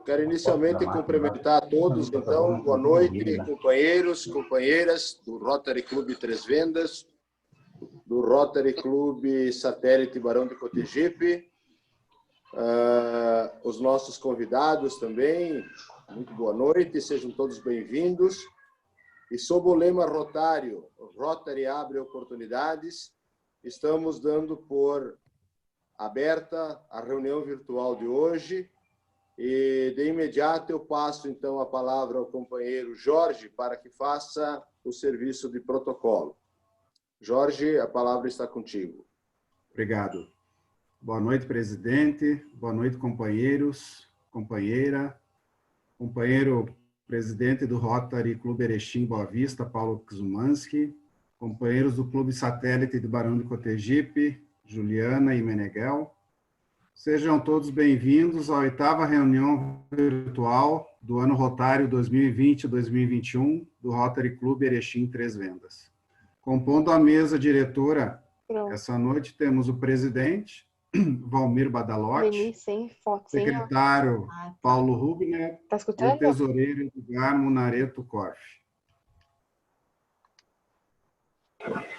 Quero inicialmente cumprimentar a todos, então, boa noite, companheiros, companheiras do Rotary Clube Três Vendas, do Rotary Clube Satélite Barão de Cotegipe, os nossos convidados também, muito boa noite, sejam todos bem-vindos. E sob o lema rotário, Rotary abre oportunidades, estamos dando por aberta a reunião virtual de hoje. E, de imediato, eu passo, então, a palavra ao companheiro Jorge para que faça o serviço de protocolo. Jorge, a palavra está contigo. Obrigado. Boa noite, presidente. Boa noite, companheiros, companheira, companheiro presidente do Rotary Clube Erechim Boa Vista, Paulo Kzumanski, companheiros do Clube Satélite de Barão de Cotegipe, Juliana e Meneghel. Sejam todos bem-vindos à 8ª reunião virtual do ano rotário 2020-2021 do Rotary Clube Erechim Três Vendas. Compondo a mesa diretora, essa noite temos o presidente, Valmir Badalotti, secretário Paulo Rubner e o tesoureiro Edgar Munareto Corf.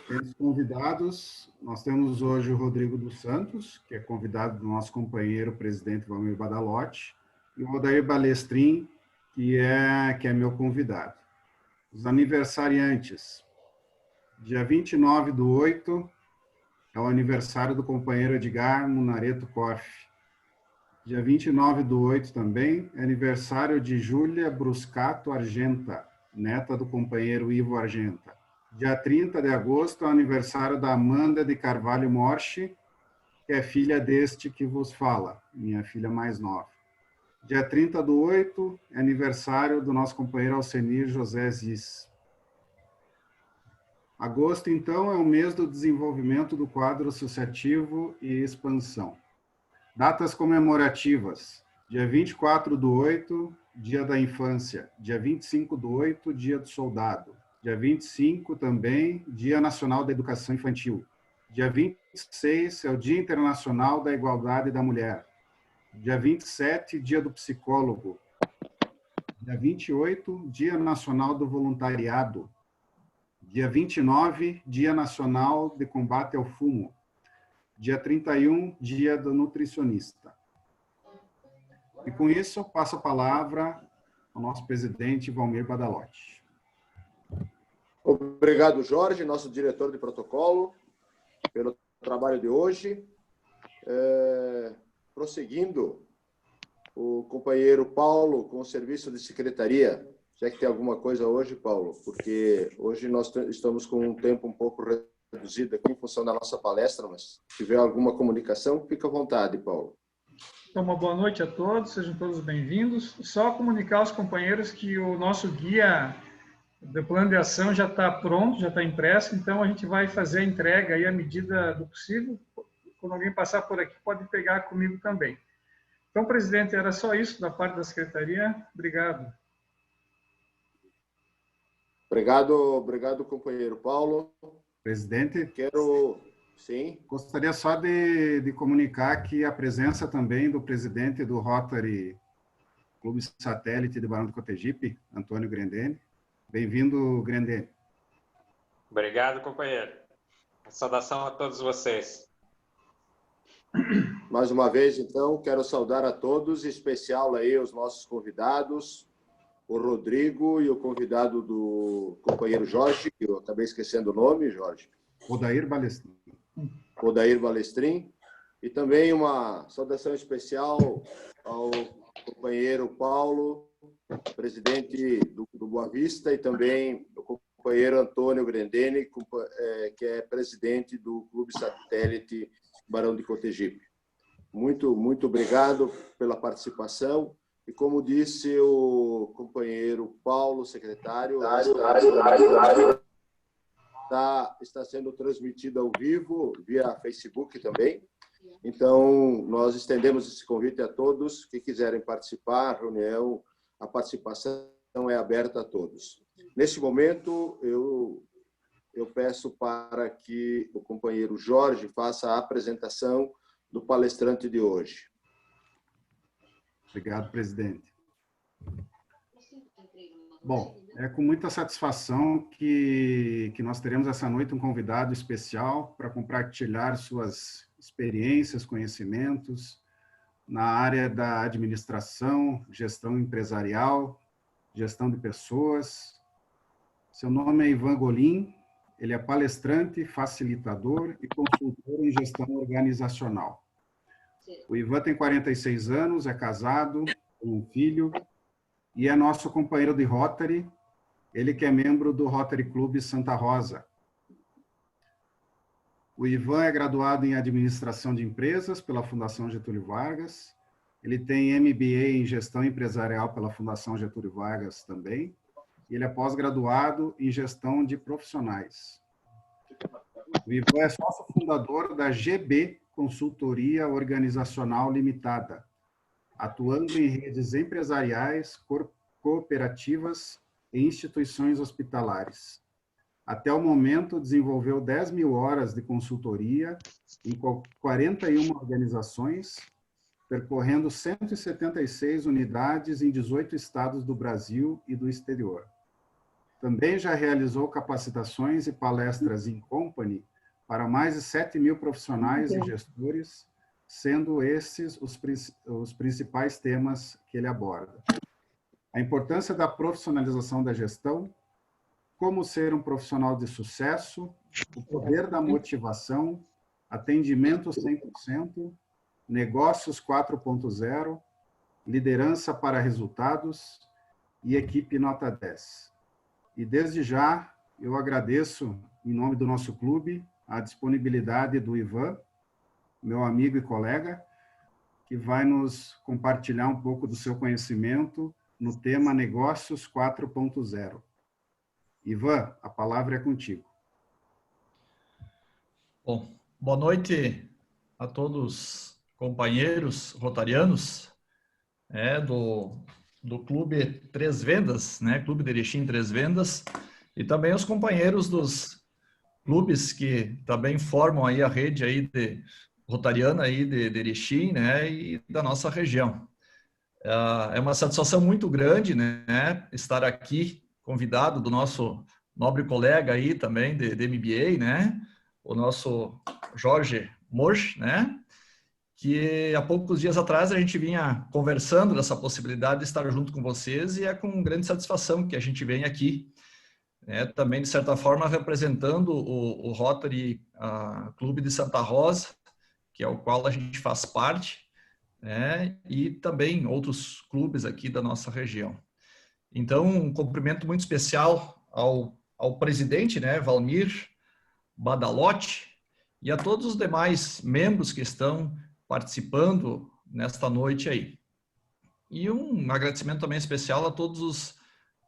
Entre os convidados, nós temos hoje o Rodrigo dos Santos, que é convidado do nosso companheiro presidente Valmir Badalotti, e o Odair Balestrin, que é meu convidado. Os aniversariantes. Dia 29/8 é o aniversário do companheiro Edgar Munareto Corf. Dia 29/8 também é aniversário de Júlia Bruscato Argenta, neta do companheiro Ivo Argenta. Dia 30 de agosto é o aniversário da Amanda de Carvalho Morche, que é filha deste que vos fala, minha filha mais nova. Dia 30/8 é aniversário do nosso companheiro Alcenir José Ziz. Agosto, então, é o mês do desenvolvimento do quadro associativo e expansão. Datas comemorativas. Dia 24/8, Dia da Infância. Dia 25/8, Dia do Soldado. Dia 25 também, Dia Nacional da Educação Infantil. Dia 26 é o Dia Internacional da Igualdade da Mulher. Dia 27, Dia do Psicólogo. Dia 28, Dia Nacional do Voluntariado. Dia 29, Dia Nacional de Combate ao Fumo. Dia 31, Dia do Nutricionista. E com isso, passo a palavra ao nosso presidente Valmir Badalotti. Obrigado, Jorge, nosso diretor de protocolo, pelo trabalho de hoje. Prosseguindo, o companheiro Paulo com o serviço de secretaria. Já que tem alguma coisa hoje, Paulo, porque hoje nós estamos com um tempo um pouco reduzido aqui em função da nossa palestra, mas se tiver alguma comunicação, fica à vontade, Paulo. Então, uma boa noite a todos, sejam todos bem-vindos. Só comunicar aos companheiros que o nosso guia do plano de ação já está pronto, já está impresso, então a gente vai fazer a entrega aí à medida do possível. Quando alguém passar por aqui, pode pegar comigo também. Então, presidente, era só isso da parte da secretaria. Obrigado. Obrigado, companheiro Paulo. Presidente, Sim. Gostaria só de comunicar que a presença também do presidente do Rotary Clube Satélite de Barão de Cotegipe, Antônio Grendene. Bem-vindo, Grendene. Obrigado, companheiro. Saudação a todos vocês. Mais uma vez, então, quero saudar a todos, em especial aí os nossos convidados, o Rodrigo e o convidado do companheiro Jorge, que eu acabei esquecendo o nome, Jorge. Odair Balestrin. Odair Balestrin. E também uma saudação especial ao companheiro Paulo, presidente do Boa Vista, e também o companheiro Antônio Grendene, que é presidente do Clube Satélite Barão de Cotegipe. Muito obrigado pela participação. E como disse o companheiro Paulo, secretário, está sendo transmitida ao vivo via Facebook também. Então, nós estendemos esse convite a todos que quiserem participar. A reunião, a participação é aberta a todos. Neste momento, eu peço para que o companheiro Jorge faça a apresentação do palestrante de hoje. Obrigado, presidente. Bom, é com muita satisfação que nós teremos essa noite um convidado especial para compartilhar suas experiências, conhecimentos na área da administração, gestão empresarial, gestão de pessoas. Seu nome é Ivan Golim, ele é palestrante, facilitador e consultor em gestão organizacional. O Ivan tem 46 anos, é casado, tem um filho e é nosso companheiro de Rotary, ele que é membro do Rotary Club Santa Rosa. O Ivan é graduado em Administração de Empresas pela Fundação Getúlio Vargas, ele tem MBA em Gestão Empresarial pela Fundação Getúlio Vargas também, e ele é pós-graduado em Gestão de Profissionais. O Ivan é sócio fundador da GB Consultoria Organizacional Limitada, atuando em redes empresariais, cooperativas e instituições hospitalares. Até o momento, desenvolveu 10 mil horas de consultoria em 41 organizações, percorrendo 176 unidades em 18 estados do Brasil e do exterior. Também já realizou capacitações e palestras em company para mais de 7 mil profissionais e gestores, sendo esses os principais temas que ele aborda. A importância da profissionalização da gestão, como ser um profissional de sucesso, o poder da motivação, atendimento 100%, negócios 4.0, liderança para resultados e equipe nota 10. E desde já, eu agradeço, em nome do nosso clube, a disponibilidade do Ivan, meu amigo e colega, que vai nos compartilhar um pouco do seu conhecimento no tema Negócios 4.0. Ivan, a palavra é contigo. Bom, boa noite a todos companheiros rotarianos do Clube Três Vendas, né? Clube de Erechim Três Vendas, e também os companheiros dos clubes que também formam aí a rede aí de rotariana aí de Erechim, né? E da nossa região. É uma satisfação muito grande, né? Estar aqui convidado do nosso nobre colega aí também de MBA, né? O nosso Jorge Mosch, né? Que há poucos dias atrás a gente vinha conversando dessa possibilidade de estar junto com vocês, e é com grande satisfação que a gente vem aqui, né? Também, de certa forma, representando o Rotary Clube de Santa Rosa, que é o qual a gente faz parte, né? E também outros clubes aqui da nossa região. Então, um cumprimento muito especial ao presidente, né, Valmir Badalotti, e a todos os demais membros que estão participando nesta noite aí. E um agradecimento também especial a todos os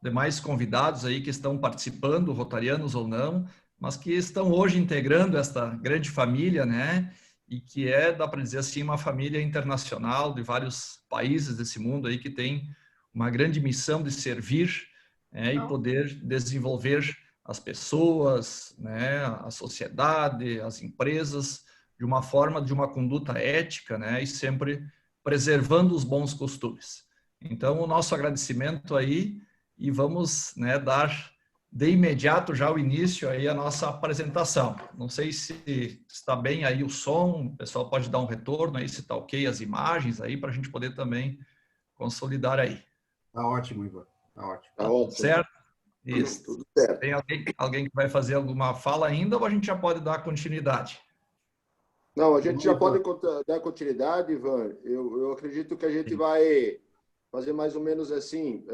demais convidados aí que estão participando, rotarianos ou não, mas que estão hoje integrando esta grande família, né? E que dá para dizer assim, uma família internacional de vários países desse mundo aí que tem uma grande missão de servir, e poder desenvolver as pessoas, né, a sociedade, as empresas, de uma forma, de uma conduta ética, né, e sempre preservando os bons costumes. Então, o nosso agradecimento aí, e vamos, né, dar de imediato já o início aí a nossa apresentação. Não sei se está bem aí o som, o pessoal pode dar um retorno aí, se está ok as imagens aí, para a gente poder também consolidar aí. Tá ótimo, Ivan. Tá ótimo. Tá ótimo. Certo? Isso. Tudo certo. Tem alguém que vai fazer alguma fala ainda, ou a gente já pode dar continuidade? Não, a gente já pode dar continuidade, Ivan. Eu acredito que a gente vai fazer mais ou menos assim,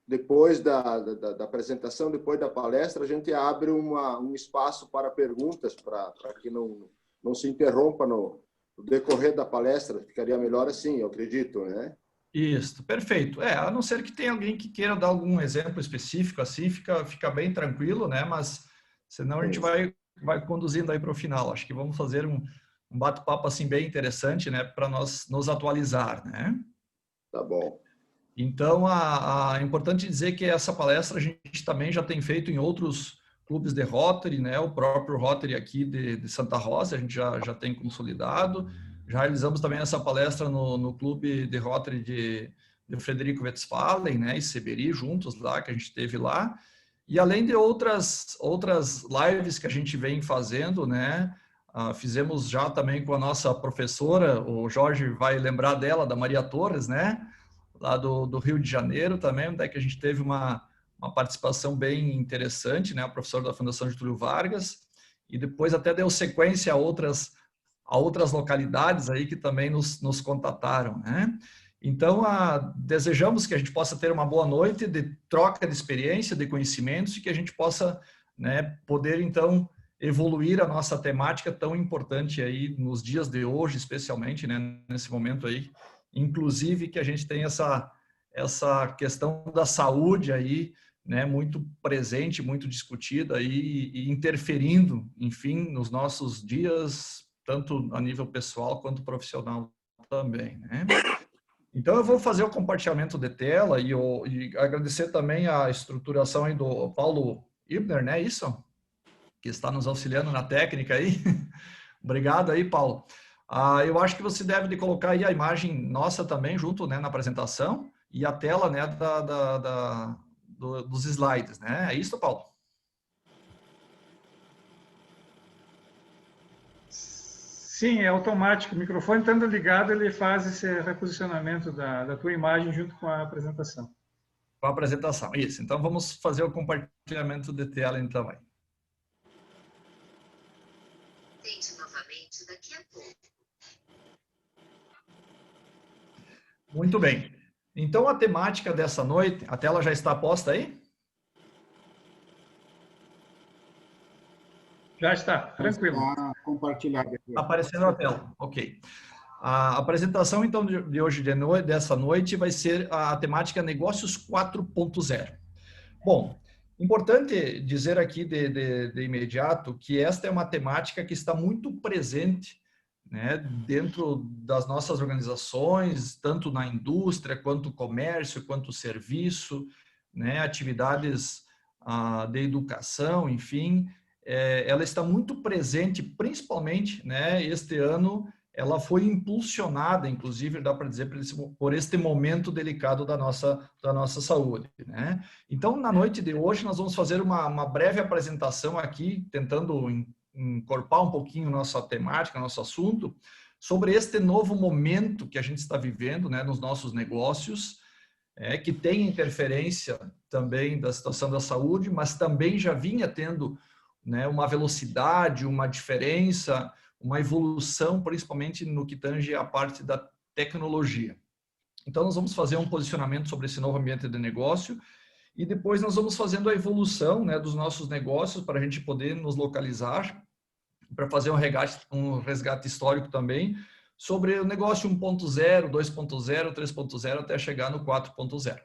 depois da apresentação, depois da palestra, a gente abre um espaço para perguntas, para que não se interrompa no decorrer da palestra. Ficaria melhor assim, eu acredito, né? Isso, perfeito. A não ser que tenha alguém que queira dar algum exemplo específico, assim, fica bem tranquilo, né? Mas senão a gente vai conduzindo aí para o final. Acho que vamos fazer um bate-papo assim bem interessante, né? Para nós nos atualizar, né? Tá bom. Então, é importante dizer que essa palestra a gente também já tem feito em outros clubes de Rotary, né? O próprio Rotary aqui de Santa Rosa, a gente já tem consolidado. Já realizamos também essa palestra no clube de Rotary de Frederico Westphalen, né? E Seberi, juntos lá, que a gente teve lá. E além de outras lives que a gente vem fazendo, né? Fizemos já também com a nossa professora, o Jorge vai lembrar dela, da Maria Torres, né? Lá do Rio de Janeiro também, onde é que a gente teve uma participação bem interessante, né? A professora da Fundação Getúlio Vargas, e depois até deu sequência a outras localidades aí que também nos contataram, né? Então, desejamos que a gente possa ter uma boa noite de troca de experiência, de conhecimentos, e que a gente possa, né, poder, então, evoluir a nossa temática tão importante aí nos dias de hoje, especialmente, né, nesse momento aí, inclusive que a gente tem essa questão da saúde aí, né, muito presente, muito discutida aí, e interferindo, enfim, nos nossos dias, tanto a nível pessoal quanto profissional também, né? Então, eu vou fazer o compartilhamento de tela e agradecer também a estruturação aí do Paulo Ibner, né? Isso? Que está nos auxiliando na técnica aí. Obrigado aí, Paulo. Eu acho que você deve de colocar aí a imagem nossa também junto, né, na apresentação e a tela, né, dos slides, né? É isso, Paulo? Sim, é automático. O microfone estando ligado, ele faz esse reposicionamento da tua imagem junto com a apresentação. Com a apresentação, isso. Então, vamos fazer o compartilhamento de tela, então, aí. Tente novamente daqui a pouco. Muito bem. Então, a temática dessa noite, a tela já está posta aí? Já está, tranquilo. Está compartilhado aqui. Está aparecendo a tela, ok. A apresentação, então, de hoje, dessa noite, vai ser a temática Negócios 4.0. Bom, importante dizer aqui de imediato que esta é uma temática que está muito presente, né, dentro das nossas organizações, tanto na indústria, quanto comércio, quanto serviço, né, atividades de educação, enfim, ela está muito presente, principalmente, né, este ano, ela foi impulsionada, inclusive, dá para dizer, por este momento delicado da nossa saúde, né? Então, na noite de hoje, nós vamos fazer uma breve apresentação aqui, tentando encorpar um pouquinho nossa temática, nosso assunto, sobre este novo momento que a gente está vivendo, né, nos nossos negócios, que tem interferência também da situação da saúde, mas também já vinha tendo, né, uma velocidade, uma diferença, uma evolução, principalmente no que tange a parte da tecnologia. Então, nós vamos fazer um posicionamento sobre esse novo ambiente de negócio e depois nós vamos fazendo a evolução, né, dos nossos negócios para a gente poder nos localizar, para fazer um resgate histórico também sobre o negócio 1.0, 2.0, 3.0 até chegar no 4.0.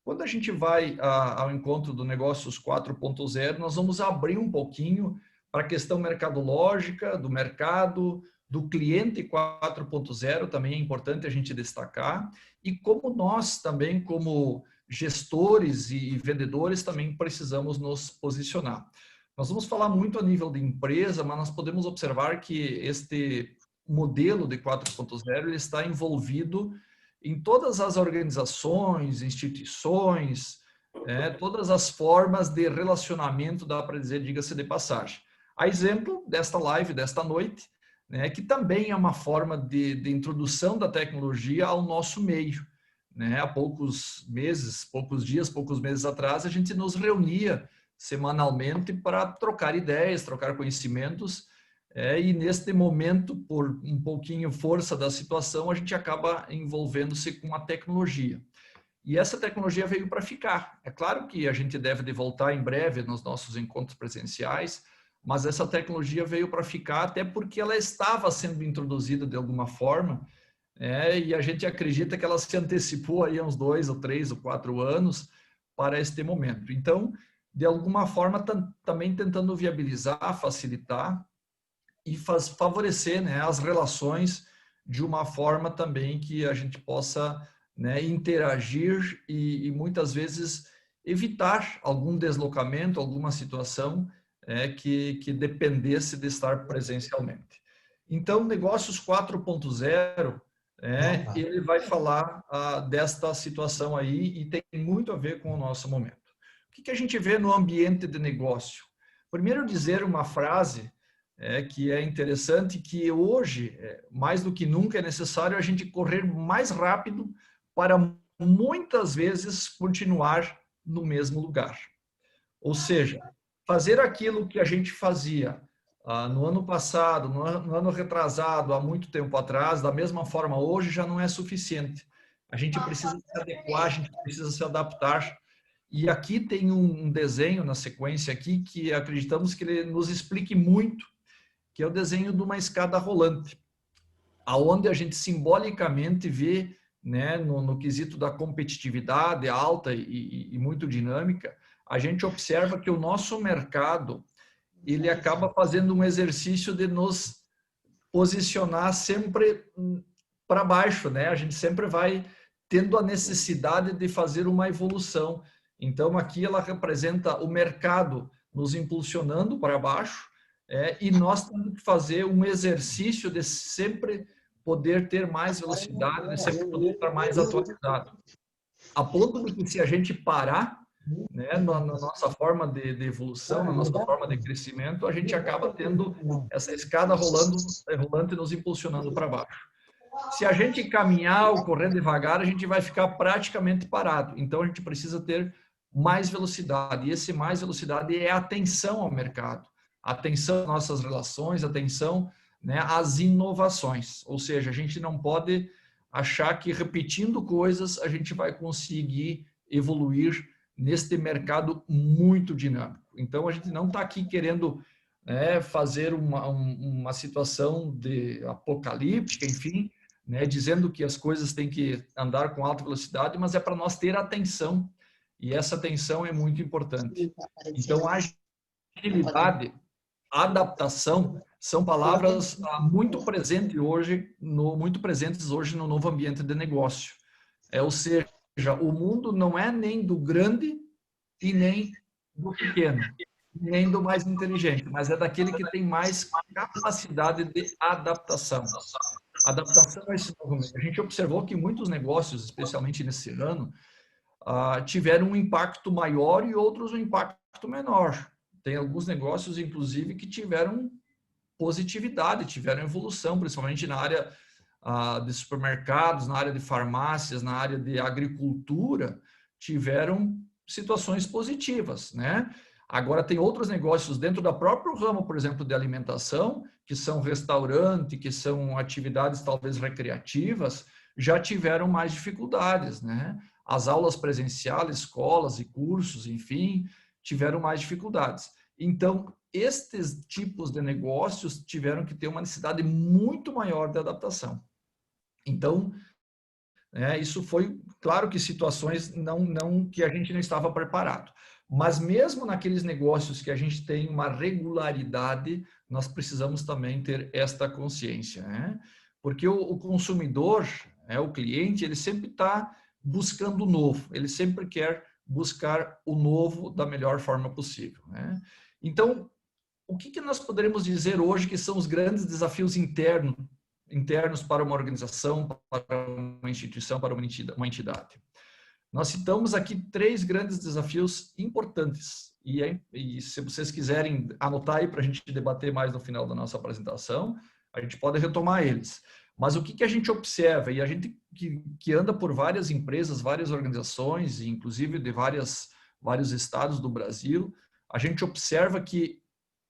Quando a gente vai ao encontro do Negócios 4.0, nós vamos abrir um pouquinho para a questão mercadológica, do mercado, do cliente 4.0, também é importante a gente destacar, e como nós também, como gestores e vendedores, também precisamos nos posicionar. Nós vamos falar muito a nível de empresa, mas nós podemos observar que este modelo de 4.0 está envolvido em todas as organizações, instituições, todas as formas de relacionamento, dá para dizer, diga-se de passagem. A exemplo desta live, desta noite, né, que também é uma forma de introdução da tecnologia ao nosso meio. Né? Há poucos dias, poucos meses atrás, a gente nos reunia semanalmente para trocar ideias, trocar conhecimentos, e neste momento, por um pouquinho força da situação, a gente acaba envolvendo-se com a tecnologia. E essa tecnologia veio para ficar. É claro que a gente deve de voltar em breve nos nossos encontros presenciais, mas essa tecnologia veio para ficar até porque ela estava sendo introduzida de alguma forma, e a gente acredita que ela se antecipou aí uns 2 ou 3 ou 4 anos para este momento. Então, de alguma forma, também tentando viabilizar, facilitar e favorecer, né, as relações de uma forma também que a gente possa, né, interagir e muitas vezes evitar algum deslocamento, alguma situação que dependesse de estar presencialmente. Então, Negócios 4.0, ele vai falar desta situação aí e tem muito a ver com o nosso momento. O que a gente vê no ambiente de negócio? Primeiro, dizer uma frase que é interessante, que hoje, mais do que nunca, é necessário a gente correr mais rápido para muitas vezes continuar no mesmo lugar. Ou seja, fazer aquilo que a gente fazia no ano passado, no ano retrasado, há muito tempo atrás, da mesma forma hoje, já não é suficiente. A gente precisa se adequar, a gente precisa se adaptar. E aqui tem um desenho na sequência aqui que acreditamos que ele nos explique muito, que é o desenho de uma escada rolante, aonde a gente simbolicamente vê, né, no quesito da competitividade alta e muito dinâmica, a gente observa que o nosso mercado, ele acaba fazendo um exercício de nos posicionar sempre para baixo, né? A gente sempre vai tendo a necessidade de fazer uma evolução. Então, aqui ela representa o mercado nos impulsionando para baixo, e nós temos que fazer um exercício de sempre poder ter mais velocidade, de sempre poder estar mais atualizado. A ponto de que, se a gente parar, né, na nossa forma de evolução, na nossa forma de crescimento, a gente acaba tendo essa escada rolante nos impulsionando para baixo. Se a gente caminhar ou correr devagar, a gente vai ficar praticamente parado. Então, a gente precisa ter mais velocidade. E esse mais velocidade é atenção ao mercado, atenção às nossas relações, atenção, né, às inovações. Ou seja, a gente não pode achar que repetindo coisas a gente vai conseguir evoluir neste mercado muito dinâmico. Então, a gente não está aqui querendo fazer uma situação de apocalíptica, enfim, né, dizendo que as coisas têm que andar com alta velocidade, mas é para nós ter atenção, e essa atenção é muito importante. Então, agilidade, adaptação, são palavras muito presentes hoje no novo ambiente de negócio. Ou seja, o mundo não é nem do grande e nem do pequeno, nem do mais inteligente, mas é daquele que tem mais capacidade de adaptação. Adaptação a esse novo meio. A gente observou que muitos negócios, especialmente nesse ano, tiveram um impacto maior e outros um impacto menor. Tem alguns negócios, inclusive, que tiveram positividade, tiveram evolução, principalmente na área de supermercados, na área de farmácias, na área de agricultura, tiveram situações positivas, né? Agora, tem outros negócios dentro do próprio ramo, por exemplo, de alimentação, que são restaurante, que são atividades talvez recreativas, já tiveram mais dificuldades, né? As aulas presenciais, escolas e cursos, enfim, tiveram mais dificuldades. Então, estes tipos de negócios tiveram que ter uma necessidade muito maior de adaptação. Então, isso foi, claro que situações que a gente não estava preparado. Mas mesmo naqueles negócios que a gente tem uma regularidade, nós precisamos também ter esta consciência, né? Porque o consumidor, o cliente, ele sempre está buscando o novo, ele sempre quer buscar o novo da melhor forma possível, né? Então, o que nós poderemos dizer hoje que são os grandes desafios internos para uma organização, para uma instituição, para uma entidade? Nós citamos aqui 3 grandes desafios importantes. E se vocês quiserem anotar aí para a gente debater mais no final da nossa apresentação, a gente pode retomar eles. Mas o que a gente observa, e a gente que anda por várias empresas, várias organizações, inclusive de vários estados do Brasil, a gente observa que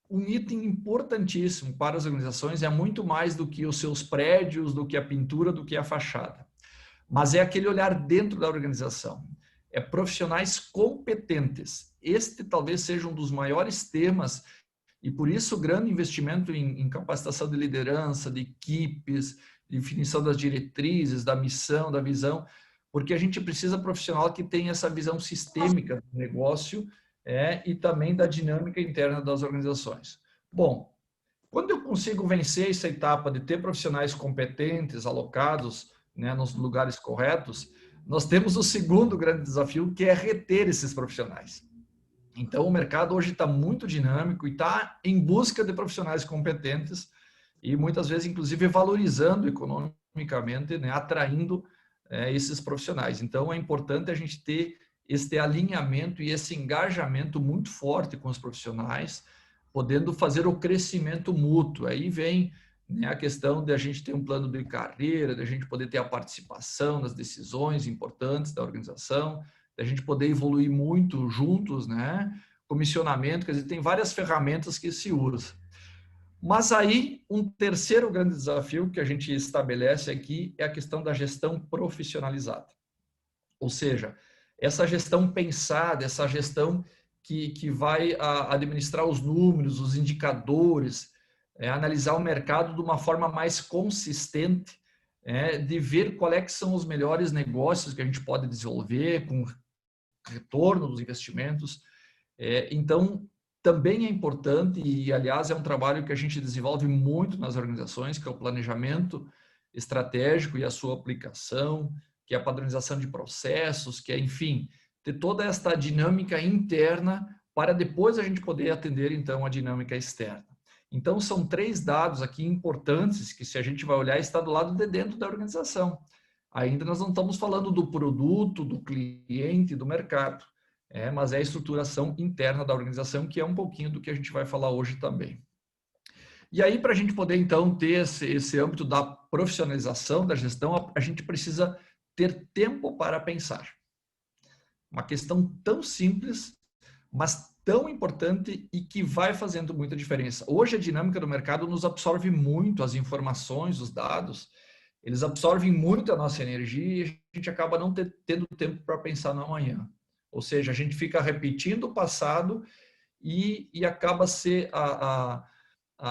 um item importantíssimo para as organizações é muito mais do que os seus prédios, do que a pintura, do que a fachada. Mas é aquele olhar dentro da organização. É profissionais competentes. Este talvez seja um dos maiores temas, e por isso o grande investimento em capacitação de liderança, de equipes, definição das diretrizes, da missão, da visão, porque a gente precisa de profissional que tenha essa visão sistêmica do negócio e também da dinâmica interna das organizações. Bom, quando eu consigo vencer essa etapa de ter profissionais competentes, alocados, né, nos lugares corretos, nós temos o segundo grande desafio, que é reter esses profissionais. Então, o mercado hoje está muito dinâmico e está em busca de profissionais competentes e muitas vezes, inclusive, valorizando economicamente, né, atraindo esses profissionais. Então, é importante a gente ter este alinhamento e esse engajamento muito forte com os profissionais, podendo fazer o crescimento mútuo. Aí vem, né, a questão de a gente ter um plano de carreira, de a gente poder ter a participação nas decisões importantes da organização, de a gente poder evoluir muito juntos, né? Comissionamento, quer dizer, tem várias ferramentas que se usa. Mas aí, um terceiro grande desafio que a gente estabelece aqui é a questão da gestão profissionalizada. Ou seja, essa gestão pensada, essa gestão que vai administrar os números, os indicadores, analisar o mercado de uma forma mais consistente, de ver quais que são os melhores negócios que a gente pode desenvolver com retorno dos investimentos. Então, também é importante, e aliás é um trabalho que a gente desenvolve muito nas organizações, que é o planejamento estratégico e a sua aplicação, que é a padronização de processos, que é, enfim, ter toda esta dinâmica interna para depois a gente poder atender, então, a dinâmica externa. Então, são 3 dados aqui importantes que, se a gente vai olhar, está do lado de dentro da organização. Ainda nós não estamos falando do produto, do cliente, do mercado, mas é a estruturação interna da organização, que é um pouquinho do que a gente vai falar hoje também. E aí, para a gente poder, então, ter esse âmbito da profissionalização da gestão, a gente precisa ter tempo para pensar. Uma questão tão simples, mas tão importante e que vai fazendo muita diferença. Hoje, a dinâmica do mercado nos absorve muito as informações, os dados, eles absorvem muito a nossa energia e a gente acaba não tendo tempo para pensar no amanhã. Ou seja, a gente fica repetindo o passado e acaba se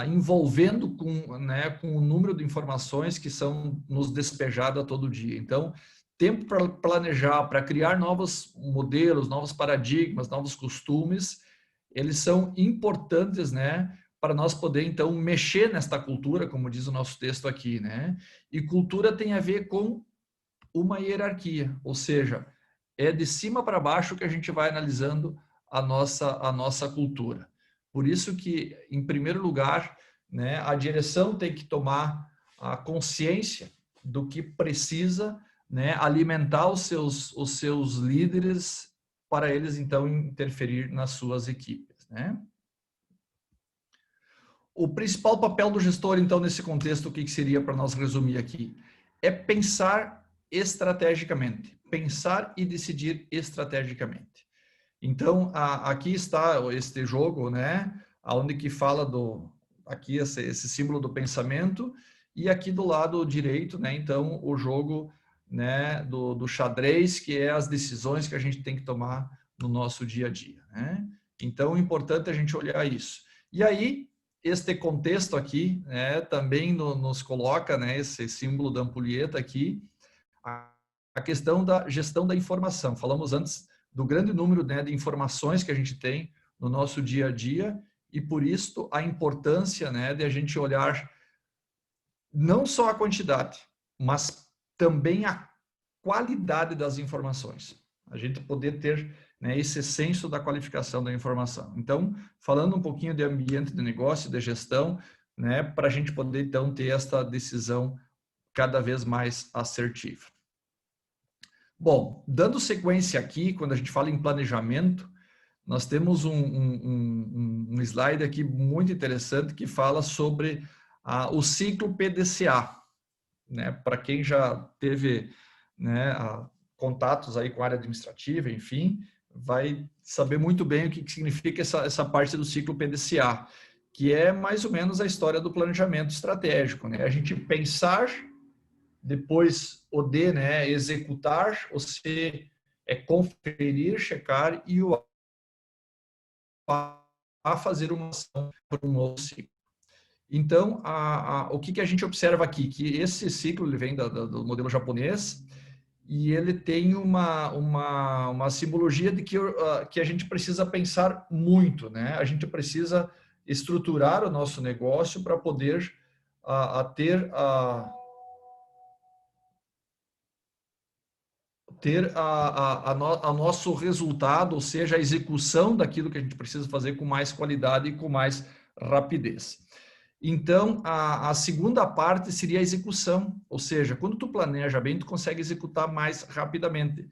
envolvendo com o número de informações que são nos despejadas a todo dia. Então, tempo para planejar, para criar novos modelos, novos paradigmas, novos costumes, eles são importantes, né, para nós poder, então, mexer nesta cultura, como diz o nosso texto aqui, né? E cultura tem a ver com uma hierarquia, ou seja, é de cima para baixo que a gente vai analisando a nossa cultura. Por isso que, em primeiro lugar, né, a direção tem que tomar a consciência do que precisa, né, alimentar os seus líderes para eles, então, interferir nas suas equipes, né? O principal papel do gestor, então, nesse contexto, o que seria para nós resumir aqui? É pensar estrategicamente, pensar e decidir estrategicamente. Então, aqui está este jogo, né, onde que fala aqui esse símbolo do pensamento, e aqui do lado direito, né, então, o jogo, né, do xadrez, que é as decisões que a gente tem que tomar no nosso dia a dia, né? Então, é importante a gente olhar isso. E aí, este contexto aqui, né, também nos coloca, né, esse símbolo da ampulheta aqui, a questão da gestão da informação. Falamos antes do grande número, né, de informações que a gente tem no nosso dia a dia, e por isso a importância, né, de a gente olhar não só a quantidade, mas também a qualidade das informações. A gente poder ter, né, esse senso da qualificação da informação. Então, falando um pouquinho de ambiente de negócio, de gestão, né, para a gente poder, então, ter esta decisão cada vez mais assertiva. Bom, dando sequência aqui, quando a gente fala em planejamento, nós temos um slide aqui muito interessante que fala sobre o ciclo PDCA, né? Para quem já teve, né, contatos aí com a área administrativa, enfim, vai saber muito bem o que significa essa parte do ciclo PDCA, que é mais ou menos a história do planejamento estratégico, né? A gente pensar, depois o D, né, executar, o C é conferir, checar, e o A fazer uma ação para um novo ciclo. Então, o que a gente observa aqui? Que esse ciclo ele vem do modelo japonês e ele tem uma simbologia de que a gente precisa pensar muito, né? A gente precisa estruturar o nosso negócio para poder ter ter a nosso resultado, ou seja, a execução daquilo que a gente precisa fazer com mais qualidade e com mais rapidez. Então, a segunda parte seria a execução, ou seja, quando tu planeja bem, tu consegue executar mais rapidamente,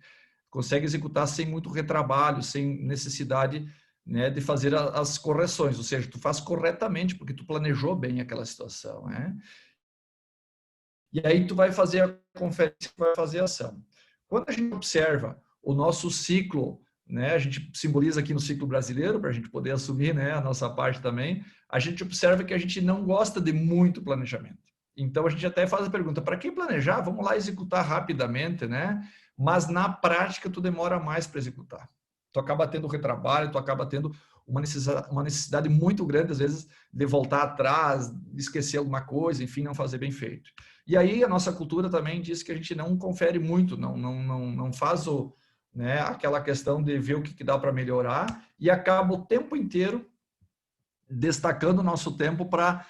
consegue executar sem muito retrabalho, sem necessidade, né, de fazer as correções, ou seja, tu faz corretamente porque tu planejou bem aquela situação, né? E aí tu vai fazer a conferência, vai fazer a ação. Quando a gente observa o nosso ciclo, né, a gente simboliza aqui no ciclo brasileiro, para a gente poder assumir, né, a nossa parte também, a gente observa que a gente não gosta de muito planejamento. Então, a gente até faz a pergunta, para que planejar? Vamos lá executar rapidamente, né? Mas, na prática, tu demora mais para executar. Tu acaba tendo retrabalho, tu acaba tendo uma necessidade muito grande, às vezes, de voltar atrás, de esquecer alguma coisa, enfim, não fazer bem feito. E aí, a nossa cultura também diz que a gente não confere muito, não faz né, aquela questão de ver o que dá para melhorar e acaba o tempo inteiro destacando o nosso tempo para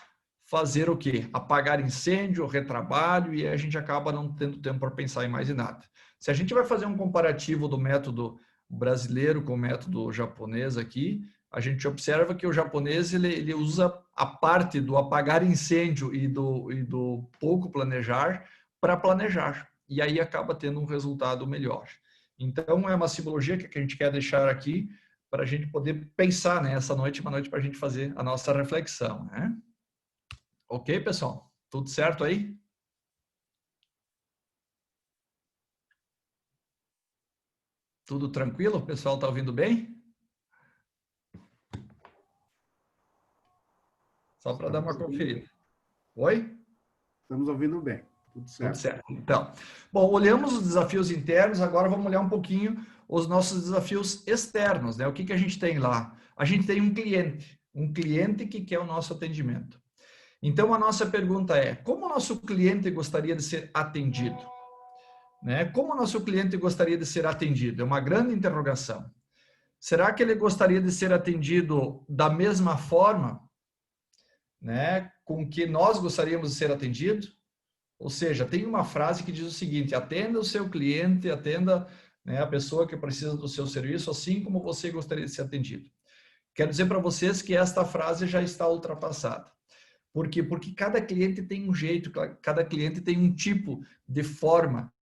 fazer o quê? Apagar incêndio, retrabalho, e a gente acaba não tendo tempo para pensar em mais nada. Se a gente vai fazer um comparativo do método brasileiro com o método japonês aqui, a gente observa que o japonês ele usa a parte do apagar incêndio e do pouco planejar para planejar, e aí acaba tendo um resultado melhor. Então, é uma simbologia que a gente quer deixar aqui para a gente poder pensar, né, essa noite, uma noite para a gente fazer a nossa reflexão, né? Ok, pessoal? Tudo certo aí? Tudo tranquilo? O pessoal está ouvindo bem? Só para dar uma conferida. Oi? Estamos ouvindo bem. Tudo certo. Tudo certo. Então, bom, olhamos os desafios internos, agora vamos olhar um pouquinho os nossos desafios externos, né? O que a gente tem lá? A gente tem um cliente que quer o nosso atendimento. Então, a nossa pergunta é, como o nosso cliente gostaria de ser atendido? Né? Como o nosso cliente gostaria de ser atendido? É uma grande interrogação. Será que ele gostaria de ser atendido da mesma forma, né, com que nós gostaríamos de ser atendidos? Ou seja, tem uma frase que diz o seguinte, atenda o seu cliente, atenda, né, a pessoa que precisa do seu serviço, assim como você gostaria de ser atendido. Quero dizer para vocês que esta frase já está ultrapassada. Por quê? Porque cada cliente tem um jeito, cada cliente tem um tipo de forma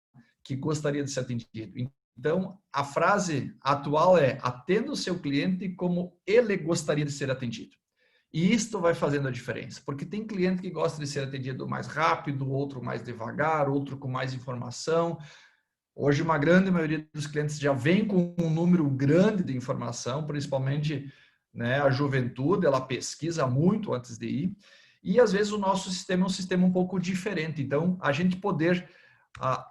que gostaria de ser atendido. Então, a frase atual é, atenda o seu cliente como ele gostaria de ser atendido. E isto vai fazendo a diferença, porque tem cliente que gosta de ser atendido mais rápido, outro mais devagar, outro com mais informação. Hoje, uma grande maioria dos clientes já vem com um número grande de informação, principalmente, né, a juventude, ela pesquisa muito antes de ir. E, às vezes, o nosso sistema é um sistema um pouco diferente. Então, a gente poder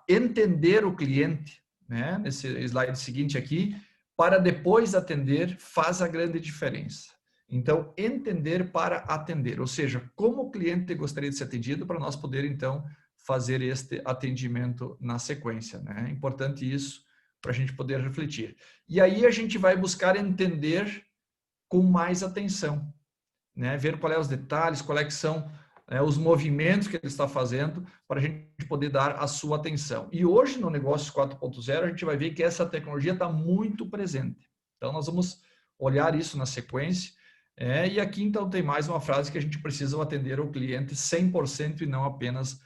entender o cliente, né, nesse slide seguinte aqui, para depois atender, faz a grande diferença. Então, entender para atender, ou seja, como o cliente gostaria de ser atendido para nós poder, então, fazer este atendimento na sequência, né? É importante isso para a gente poder refletir. E aí a gente vai buscar entender com mais atenção, né? Ver qual é os detalhes, qual é que são os movimentos que ele está fazendo para a gente poder dar a sua atenção. E hoje, no Negócios 4.0, a gente vai ver que essa tecnologia está muito presente. Então, nós vamos olhar isso na sequência. E aqui, então, tem mais uma frase que a gente precisa atender o cliente 100% e não apenas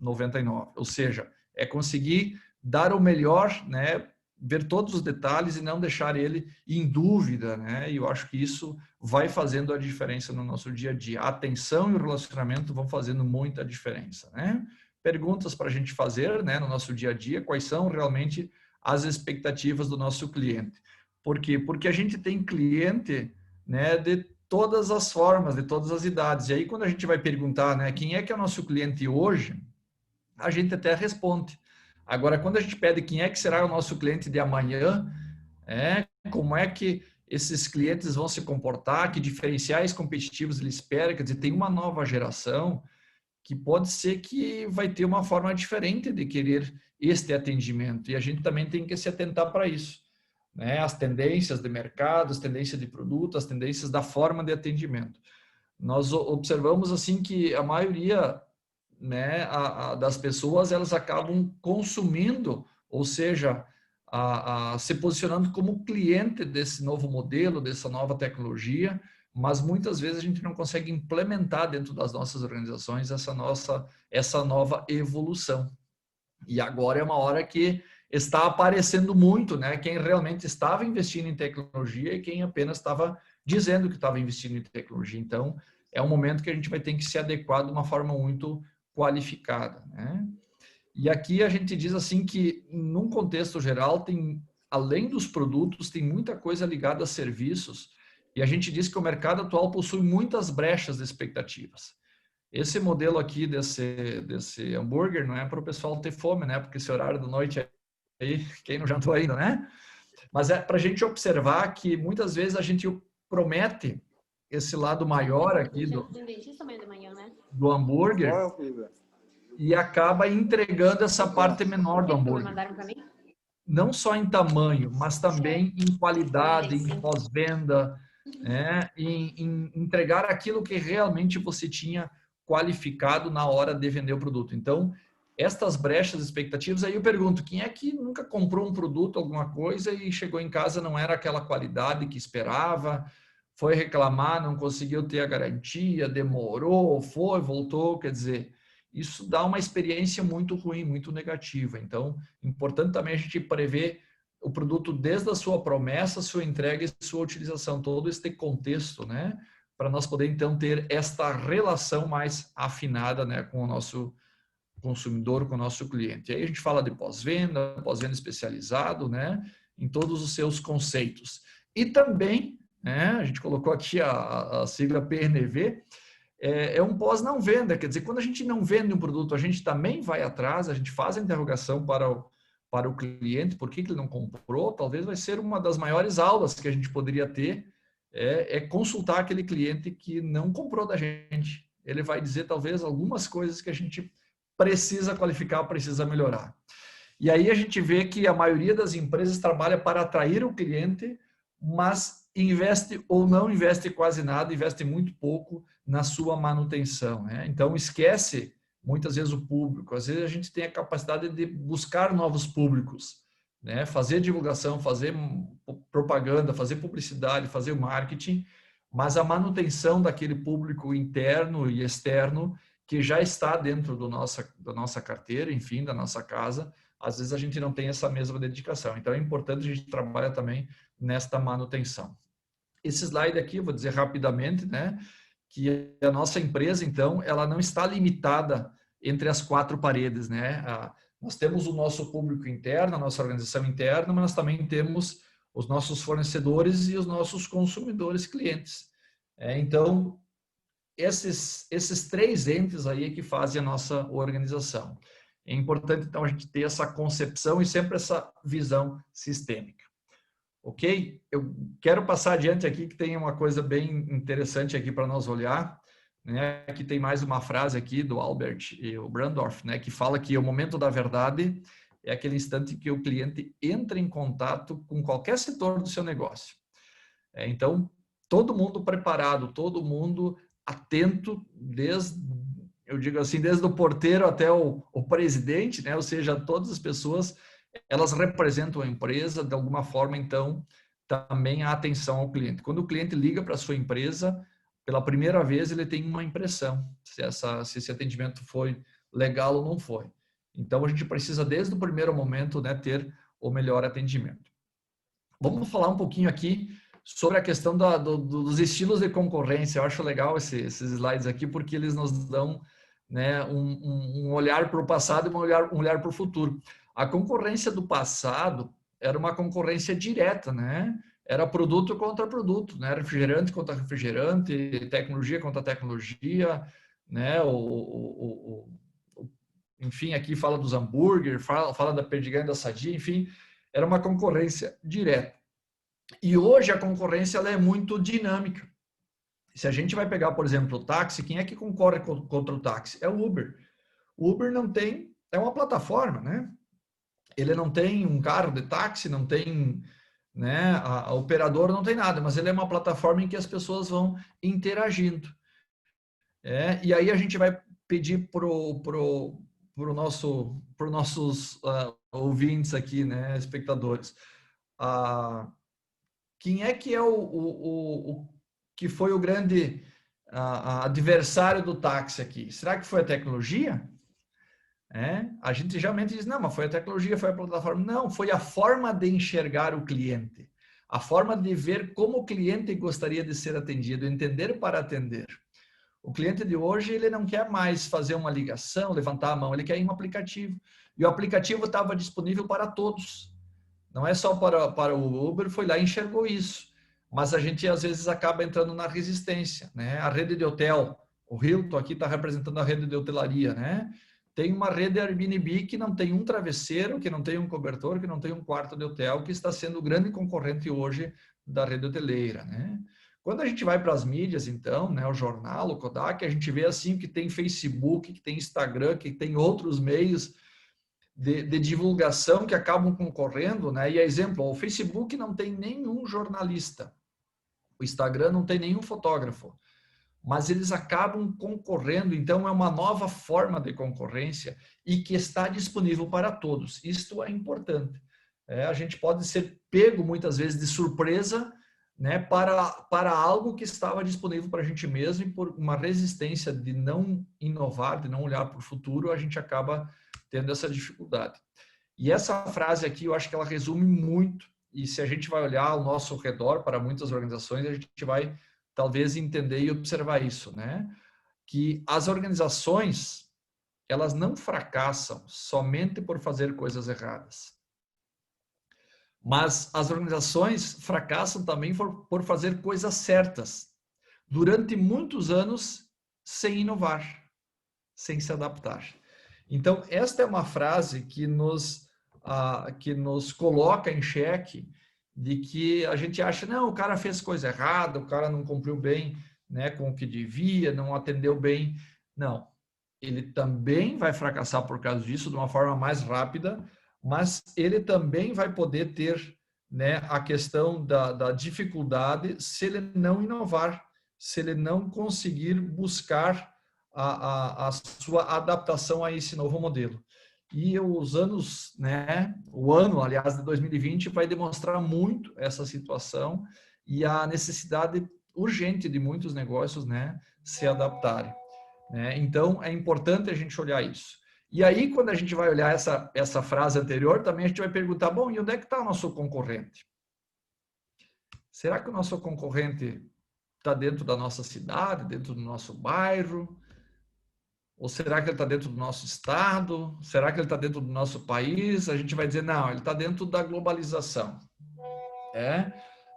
99%. Ou seja, é conseguir dar o melhor, né? Ver todos os detalhes e não deixar ele em dúvida, né? E eu acho que isso vai fazendo a diferença no nosso dia a dia. A atenção e o relacionamento vão fazendo muita diferença, né? Perguntas para a gente fazer, né, no nosso dia a dia, quais são realmente as expectativas do nosso cliente. Por quê? Porque a gente tem cliente, né, de todas as formas, de todas as idades. E aí, quando a gente vai perguntar, né, quem é que é o nosso cliente hoje, a gente até responde. Agora, quando a gente pede quem é que será o nosso cliente de amanhã, como é que esses clientes vão se comportar, que diferenciais competitivos eles esperam, quer dizer, tem uma nova geração que pode ser que vai ter uma forma diferente de querer este atendimento, e a gente também tem que se atentar para isso, né? As tendências de mercado, as tendências de produto, as tendências da forma de atendimento. Nós observamos assim que a maioria, né, das pessoas, elas acabam consumindo, ou seja, se posicionando como cliente desse novo modelo, dessa nova tecnologia, mas muitas vezes a gente não consegue implementar dentro das nossas organizações essa nova evolução. E agora é uma hora que está aparecendo muito, né? Quem realmente estava investindo em tecnologia e quem apenas estava dizendo que estava investindo em tecnologia. Então, é um momento que a gente vai ter que se adequar de uma forma muito qualificada, né? E aqui a gente diz assim que, num contexto geral, tem, além dos produtos, tem muita coisa ligada a serviços, e a gente diz que o mercado atual possui muitas brechas de expectativas. Esse modelo aqui desse hambúrguer não é para o pessoal ter fome, né? Porque esse horário da noite aí, quem não jantou ainda, né? Mas é para a gente observar que muitas vezes a gente promete esse lado maior aqui do hambúrguer e acaba entregando essa parte menor do hambúrguer. Não só em tamanho, mas também em qualidade, em pós-venda, né? em entregar aquilo que realmente você tinha qualificado na hora de vender o produto. Então, estas brechas expectativas, aí eu pergunto, quem é que nunca comprou um produto, alguma coisa, e chegou em casa não era aquela qualidade que esperava, foi reclamar, não conseguiu ter a garantia, demorou, foi, voltou, quer dizer, isso dá uma experiência muito ruim, muito negativa. Então, importante também a gente prever o produto desde a sua promessa, sua entrega e sua utilização, todo este contexto, né? Para nós poder, então, ter esta relação mais afinada, né, com o nosso consumidor, com o nosso cliente. Aí a gente fala de pós-venda especializado, né, em todos os seus conceitos. E também, né, a gente colocou aqui a sigla PNV, é um pós-não venda, quer dizer, quando a gente não vende um produto, a gente também vai atrás, a gente faz a interrogação para o cliente, por que ele não comprou, talvez vai ser uma das maiores aulas que a gente poderia ter, consultar aquele cliente que não comprou da gente. Ele vai dizer, talvez, algumas coisas que a gente precisa qualificar, precisa melhorar. E aí a gente vê que a maioria das empresas trabalha para atrair o cliente, mas investe ou não investe quase nada, investe muito pouco na sua manutenção, né? Então, esquece muitas vezes o público. Às vezes a gente tem a capacidade de buscar novos públicos, né? Fazer divulgação, fazer propaganda, fazer publicidade, fazer marketing, mas a manutenção daquele público interno e externo que já está dentro da nossa carteira, enfim, da nossa casa, às vezes a gente não tem essa mesma dedicação. Então, é importante a gente trabalhar também nesta manutenção. Esse slide aqui, vou dizer rapidamente, né, que a nossa empresa, então, ela não está limitada entre as quatro paredes, né? Nós temos o nosso público interno, a nossa organização interna, mas nós também temos os nossos fornecedores e os nossos consumidores clientes. Então, esses três entes aí é que fazem a nossa organização. É importante, então, a gente ter essa concepção e sempre essa visão sistêmica. Ok? Eu quero passar adiante aqui, que tem uma coisa bem interessante aqui para nós olhar, né? Aqui tem mais uma frase aqui do Albert e o Brandorf, né? Que fala que o momento da verdade é aquele instante que o cliente entra em contato com qualquer setor do seu negócio. Então, todo mundo preparado, todo mundo atento, eu digo assim, desde o porteiro até o presidente, né? Ou seja, todas as pessoas, elas representam a empresa, de alguma forma, então, também a atenção ao cliente. Quando o cliente liga para a sua empresa, pela primeira vez, ele tem uma impressão, se esse atendimento foi legal ou não foi. Então, a gente precisa, desde o primeiro momento, né, ter o melhor atendimento. Vamos falar um pouquinho aqui sobre a questão dos estilos de concorrência. Eu acho legal esses slides aqui, porque eles nos dão, né, um olhar para o passado e um olhar para o futuro. A concorrência do passado era uma concorrência direta, né? Era produto contra produto, né? Refrigerante contra refrigerante, tecnologia contra tecnologia, né? Enfim, aqui fala dos hambúrguer, fala da Perdigão e da Sadia, enfim, era uma concorrência direta. E hoje a concorrência ela é muito dinâmica. Se a gente vai pegar, por exemplo, o táxi, quem é que concorre contra o táxi? É o Uber. O Uber não tem, é uma plataforma, né? Ele não tem um carro de táxi, não tem, né, a operadora não tem nada, mas ele é uma plataforma em que as pessoas vão interagindo. E aí a gente vai pedir para os nossos ouvintes aqui, né, espectadores. Quem é que é o que foi o grande adversário do táxi aqui? Será que foi a tecnologia? A gente geralmente diz, não, mas foi a tecnologia, foi a plataforma. Não, foi a forma de enxergar o cliente, a forma de ver como o cliente gostaria de ser atendido, entender para atender. O cliente de hoje, ele não quer mais fazer uma ligação, levantar a mão, ele quer ir em um aplicativo. E o aplicativo estava disponível para todos. Não é só para o Uber, foi lá e enxergou isso. Mas a gente, às vezes, acaba entrando na resistência, né? A rede de hotel, o Hilton aqui está representando a rede de hotelaria, né? Tem uma rede Airbnb que não tem um travesseiro, que não tem um cobertor, que não tem um quarto de hotel, que está sendo o grande concorrente hoje da rede hoteleira, né? Quando a gente vai para as mídias, então, né, o jornal, o Kodak, a gente vê assim que tem Facebook, que tem Instagram, que tem outros meios de divulgação que acabam concorrendo, né? E exemplo, o Facebook não tem nenhum jornalista, o Instagram não tem nenhum fotógrafo, mas eles acabam concorrendo, então é uma nova forma de concorrência e que está disponível para todos. Isto é importante. A gente pode ser pego muitas vezes de surpresa, né, para algo que estava disponível para a gente mesmo, e por uma resistência de não inovar, de não olhar para o futuro, a gente acaba tendo essa dificuldade. E essa frase aqui, eu acho que ela resume muito, e se a gente vai olhar ao nosso redor, para muitas organizações, a gente vai talvez entender e observar isso, né? Que as organizações, elas não fracassam somente por fazer coisas erradas. Mas as organizações fracassam também por fazer coisas certas, durante muitos anos, sem inovar, sem se adaptar. Então, esta é uma frase que nos coloca em xeque de que a gente acha, não, o cara fez coisa errada, o cara não cumpriu bem, né, com o que devia, não atendeu bem. Não, ele também vai fracassar por causa disso de uma forma mais rápida, mas ele também vai poder ter, né, a questão da dificuldade se ele não inovar, se ele não conseguir buscar a sua adaptação a esse novo modelo. E os anos, né, o ano, aliás, de 2020 vai demonstrar muito essa situação e a necessidade urgente de muitos negócios, né, se adaptarem, né? Então, é importante a gente olhar isso. E aí, quando a gente vai olhar essa frase anterior, também a gente vai perguntar, bom, e onde é que está o nosso concorrente? Será que o nosso concorrente está dentro da nossa cidade, dentro do nosso bairro? Ou será que ele está dentro do nosso estado? Será que ele está dentro do nosso país? A gente vai dizer, não, ele está dentro da globalização.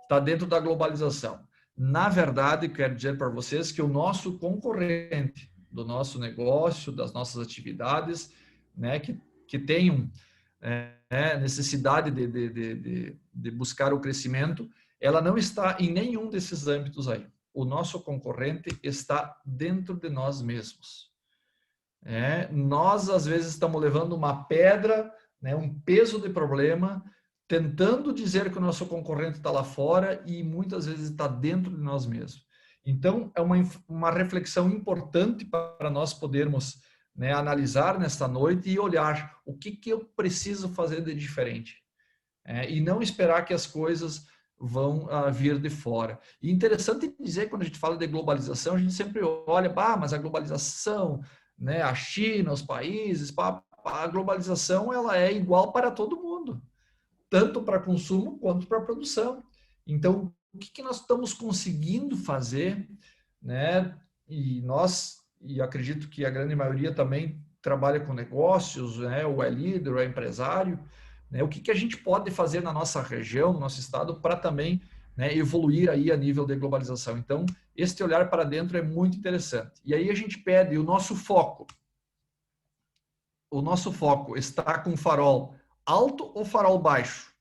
Está dentro da globalização. Na verdade, quero dizer para vocês que o nosso concorrente do nosso negócio, das nossas atividades, né, que tenham necessidade de buscar o crescimento, ela não está em nenhum desses âmbitos aí. O nosso concorrente está dentro de nós mesmos. Nós, às vezes, estamos levando uma pedra, né, um peso de problema, tentando dizer que o nosso concorrente está lá fora e muitas vezes está dentro de nós mesmos. Então, é uma reflexão importante para nós podermos, né, analisar nesta noite e olhar o que eu preciso fazer de diferente. E não esperar que as coisas vão vir de fora. E interessante dizer, quando a gente fala de globalização, a gente sempre olha, mas a globalização, né, a China, os países, a globalização ela é igual para todo mundo, tanto para consumo quanto para produção. Então, o que nós estamos conseguindo fazer, né? E acredito que a grande maioria também trabalha com negócios, né? Ou é líder, ou é empresário, né? O que a gente pode fazer na nossa região, no nosso estado, para também, né, evoluir aí a nível de globalização. Então, este olhar para dentro é muito interessante. E aí a gente pede o nosso foco. O nosso foco está com farol alto ou farol baixo?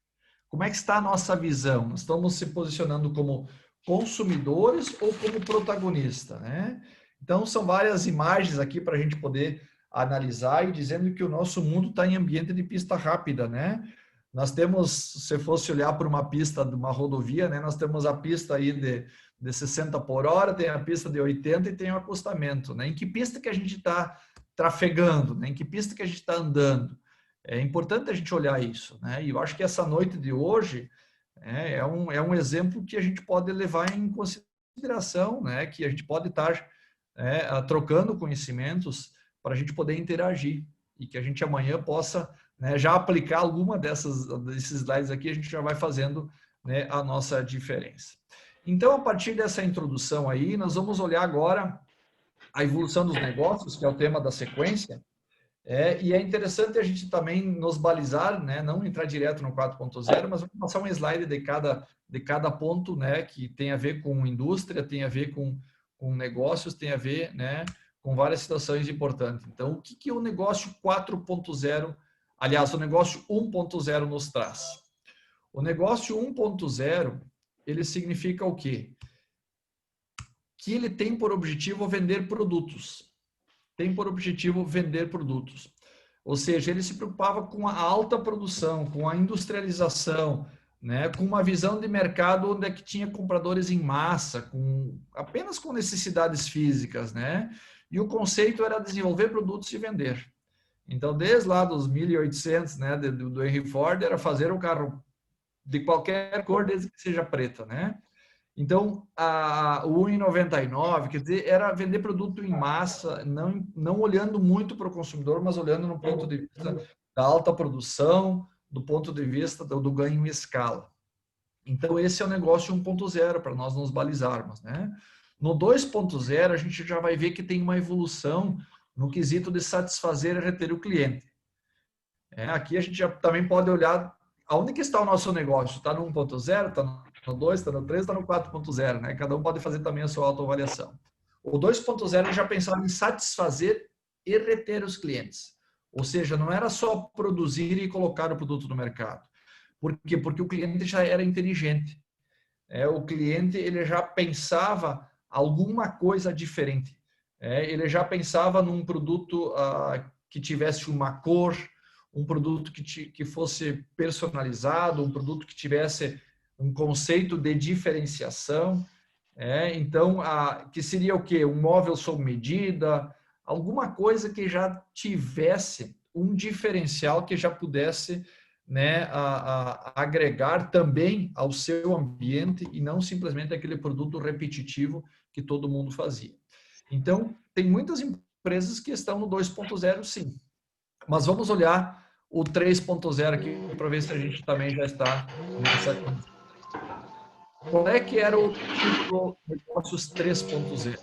Como é que está a nossa visão? Nós estamos se posicionando como consumidores ou como protagonista, né? Então, são várias imagens aqui para a gente poder analisar e dizendo que o nosso mundo está em ambiente de pista rápida, né? Nós temos, se fosse olhar para uma pista de uma rodovia, né? Nós temos a pista aí de 60 por hora, tem a pista de 80 e tem o acostamento, né? Em que pista que a gente está trafegando, né? Em que pista que a gente está andando? É importante a gente olhar isso, né? E eu acho que essa noite de hoje é um exemplo que a gente pode levar em consideração, né? Que a gente pode estar trocando conhecimentos para a gente poder interagir e que a gente amanhã possa, né, já aplicar alguma desses slides aqui, a gente já vai fazendo, né, a nossa diferença. Então, a partir dessa introdução aí, nós vamos olhar agora a evolução dos negócios, que é o tema da sequência. E é interessante a gente também nos balizar, né, não entrar direto no 4.0, mas vamos passar um slide de cada ponto, né, que tem a ver com indústria, tem a ver com negócios, tem a ver, né, com várias situações importantes. Então, o que o negócio 4.0, aliás, o negócio 1.0 nos traz? O negócio 1.0, ele significa o quê? Que ele tem por objetivo vender produtos. Tem por objetivo vender produtos. Ou seja, ele se preocupava com a alta produção, com a industrialização, né, com uma visão de mercado onde é que tinha compradores em massa, apenas com necessidades físicas, né? E o conceito era desenvolver produtos e vender. Então, desde lá dos 1800, né, do Henry Ford, era fazer um carro de qualquer cor, desde que seja preta, né? Então, o 1,99, quer dizer, era vender produto em massa, não olhando muito para o consumidor, mas olhando no ponto de vista da alta produção, do ponto de vista do ganho em escala. Então, esse é o negócio 1.0, para nós nos balizarmos, né? No 2.0, a gente já vai ver que tem uma evolução no quesito de satisfazer e reter o cliente. Aqui a gente já também pode olhar aonde que está o nosso negócio. Está no 1.0, está no 2, está no 3, está no 4.0, né? Cada um pode fazer também a sua autoavaliação. O 2.0 já pensava em satisfazer e reter os clientes. Ou seja, não era só produzir e colocar o produto no mercado. Por quê? Porque o cliente já era inteligente. O cliente ele já pensava alguma coisa diferente. Ele já pensava num produto que tivesse uma cor, um produto que fosse personalizado, um produto que tivesse um conceito de diferenciação. Então, que seria o quê? Um móvel sob medida, alguma coisa que já tivesse um diferencial que já pudesse, né, agregar também ao seu ambiente e não simplesmente aquele produto repetitivo que todo mundo fazia. Então, tem muitas empresas que estão no 2.0, sim. Mas vamos olhar o 3.0 aqui para ver se a gente também já está nessa. Qual é que era o tipo do Negócios 3.0?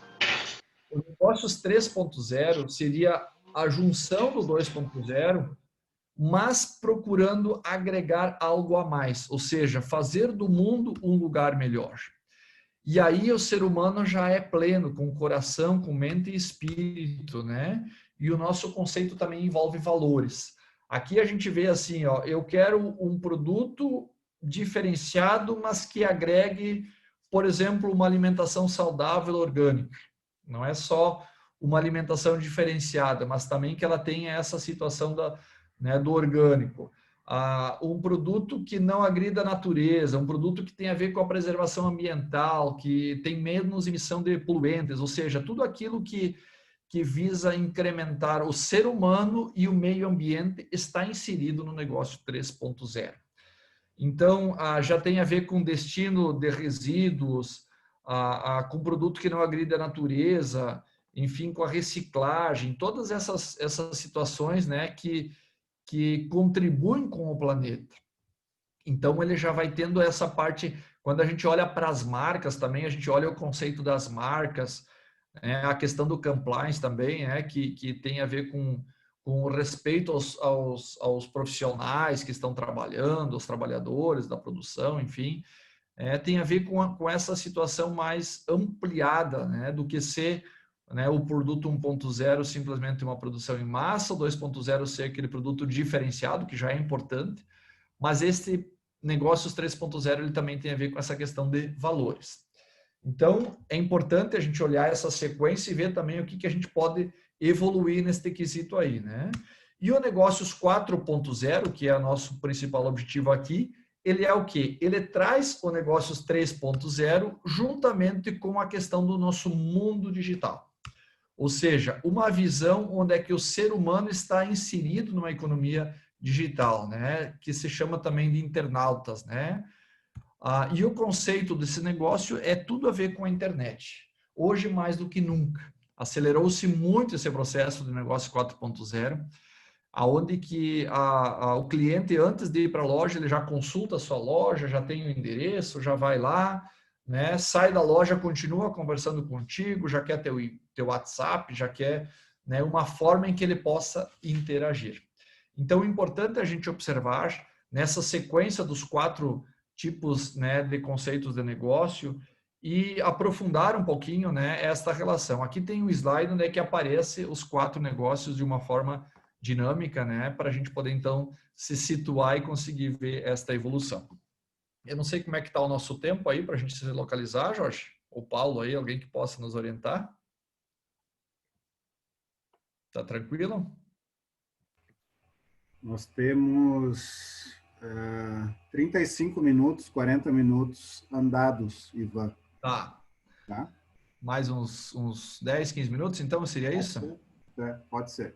O Negócios 3.0 seria a junção do 2.0, mas procurando agregar algo a mais, ou seja, fazer do mundo um lugar melhor. E aí o ser humano já é pleno, com coração, com mente e espírito, né? E o nosso conceito também envolve valores. Aqui a gente vê assim, ó, eu quero um produto diferenciado, mas que agregue, por exemplo, uma alimentação saudável orgânica. Não é só uma alimentação diferenciada, mas também que ela tenha essa situação do orgânico. Um produto que não agrida a natureza, um produto que tem a ver com a preservação ambiental, que tem menos emissão de poluentes, ou seja, tudo aquilo que visa incrementar o ser humano e o meio ambiente está inserido no negócio 3.0. Então, já tem a ver com destino de resíduos, com produto que não agride a natureza, enfim, com a reciclagem, todas essas situações, né, que contribuem com o planeta. Então, ele já vai tendo essa parte, quando a gente olha para as marcas também, a gente olha o conceito das marcas, a questão do compliance também, que tem a ver com o respeito aos profissionais que estão trabalhando, aos trabalhadores da produção, enfim, tem a ver com essa situação mais ampliada, né, do que ser o produto 1.0 simplesmente uma produção em massa, o 2.0 ser aquele produto diferenciado, que já é importante, mas esse negócios 3.0 ele também tem a ver com essa questão de valores. Então, é importante a gente olhar essa sequência e ver também o que a gente pode evoluir nesse quesito aí, né? E o negócios 4.0, que é o nosso principal objetivo aqui, ele é o quê? Ele traz o negócios 3.0 juntamente com a questão do nosso mundo digital. Ou seja, uma visão onde é que o ser humano está inserido numa economia digital, né? Que se chama também de internautas, né? E o conceito desse negócio é tudo a ver com a internet. Hoje, mais do que nunca. Acelerou-se muito esse processo de negócio 4.0, aonde que o cliente, antes de ir para a loja, ele já consulta a sua loja, já tem o endereço, já vai lá, né? Sai da loja, continua conversando contigo, já quer teu WhatsApp, já quer, né, uma forma em que ele possa interagir. Então, é importante a gente observar nessa sequência dos 4 tipos, né, de conceitos de negócio e aprofundar um pouquinho, né, esta relação. Aqui tem um slide onde é que aparece os 4 negócios de uma forma dinâmica, né, para a gente poder, então, se situar e conseguir ver esta evolução. Eu não sei como é que está o nosso tempo aí para a gente se localizar, Jorge, ou Paulo aí, alguém que possa nos orientar. Tá tranquilo? Nós temos 35 minutos, 40 minutos andados, Ivan. Tá. Tá? Mais uns 10, 15 minutos, então, seria isso? Pode ser.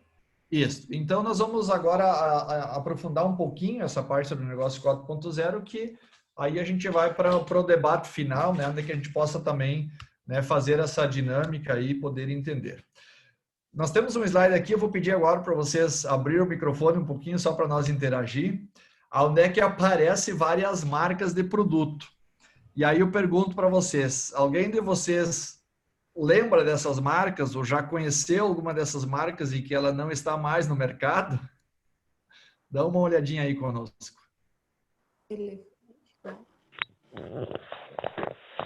Isso. Então, nós vamos agora aprofundar um pouquinho essa parte do negócio 4.0, que aí a gente vai para o debate final, né, onde que a gente possa também, né, fazer essa dinâmica e poder entender. Nós temos um slide aqui, eu vou pedir agora para vocês abrir o microfone um pouquinho só para nós interagir, onde é que aparece várias marcas de produto. E aí eu pergunto para vocês, alguém de vocês lembra dessas marcas ou já conheceu alguma dessas marcas e que ela não está mais no mercado? Dá uma olhadinha aí conosco.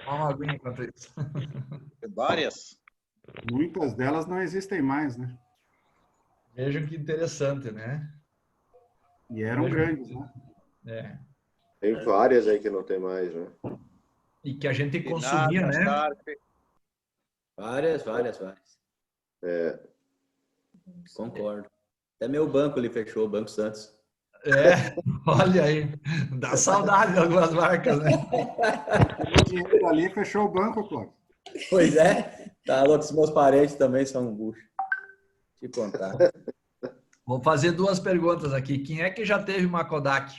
Uma aguinha enquanto isso. Várias. Muitas delas não existem mais, né? Vejam que interessante, né? E eram grandes, né? É. Tem várias aí que não tem mais, né? E que a gente consumia, né? Várias. É. Concordo. Até meu banco ele fechou, o Banco Santos. Olha aí. Dá saudade de algumas marcas, né? O dinheiro ali fechou o banco, Cláudio. Pois é. Tá louco, os meus parentes também são um bucho. Te contar. Vou fazer 2 perguntas aqui. Quem é que já teve uma Kodak?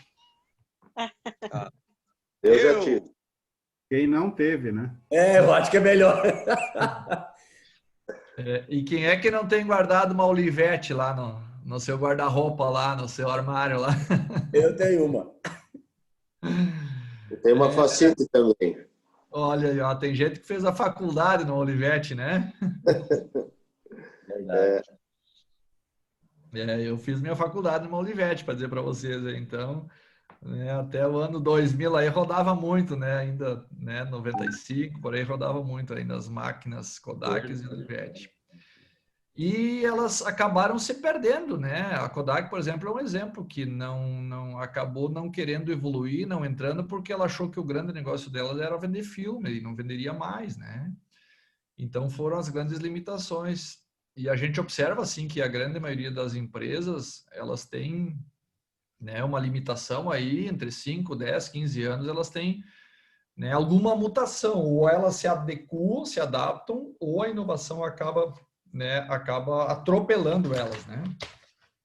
Eu já tive. Quem não teve, né? Eu acho que é melhor. E quem é que não tem guardado uma Olivetti lá no seu guarda-roupa, lá no seu armário? Lá? Eu tenho uma. Tem uma Facite também. Olha aí, ó, tem gente que fez a faculdade no Olivetti, né? Verdade. Eu fiz minha faculdade no Olivetti, para dizer para vocês. Então, né, até o ano 2000 aí rodava muito, né? Ainda, né, 95, por aí rodava muito ainda as máquinas Kodak e Olivetti. E elas acabaram se perdendo, né? A Kodak, por exemplo, é um exemplo que não acabou não querendo evoluir, não entrando, porque ela achou que o grande negócio dela era vender filme e não venderia mais, né? Então foram as grandes limitações. E a gente observa assim que a grande maioria das empresas, elas têm, né, uma limitação aí entre 5, 10, 15 anos, elas têm, né, alguma mutação, ou elas se adequam, se adaptam, ou a inovação acaba atropelando elas, né?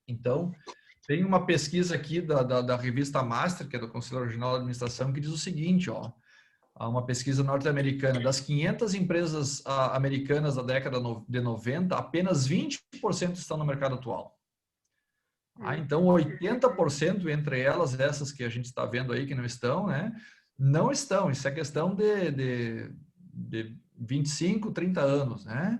Então, tem uma pesquisa aqui da revista Master, que é do Conselho Regional de Administração, que diz o seguinte, ó, uma pesquisa norte-americana, das 500 empresas americanas da década de 90, apenas 20% estão no mercado atual. Então, 80% entre elas, essas que a gente está vendo aí que não estão, né? Não estão. Isso é questão de 25, 30 anos, né?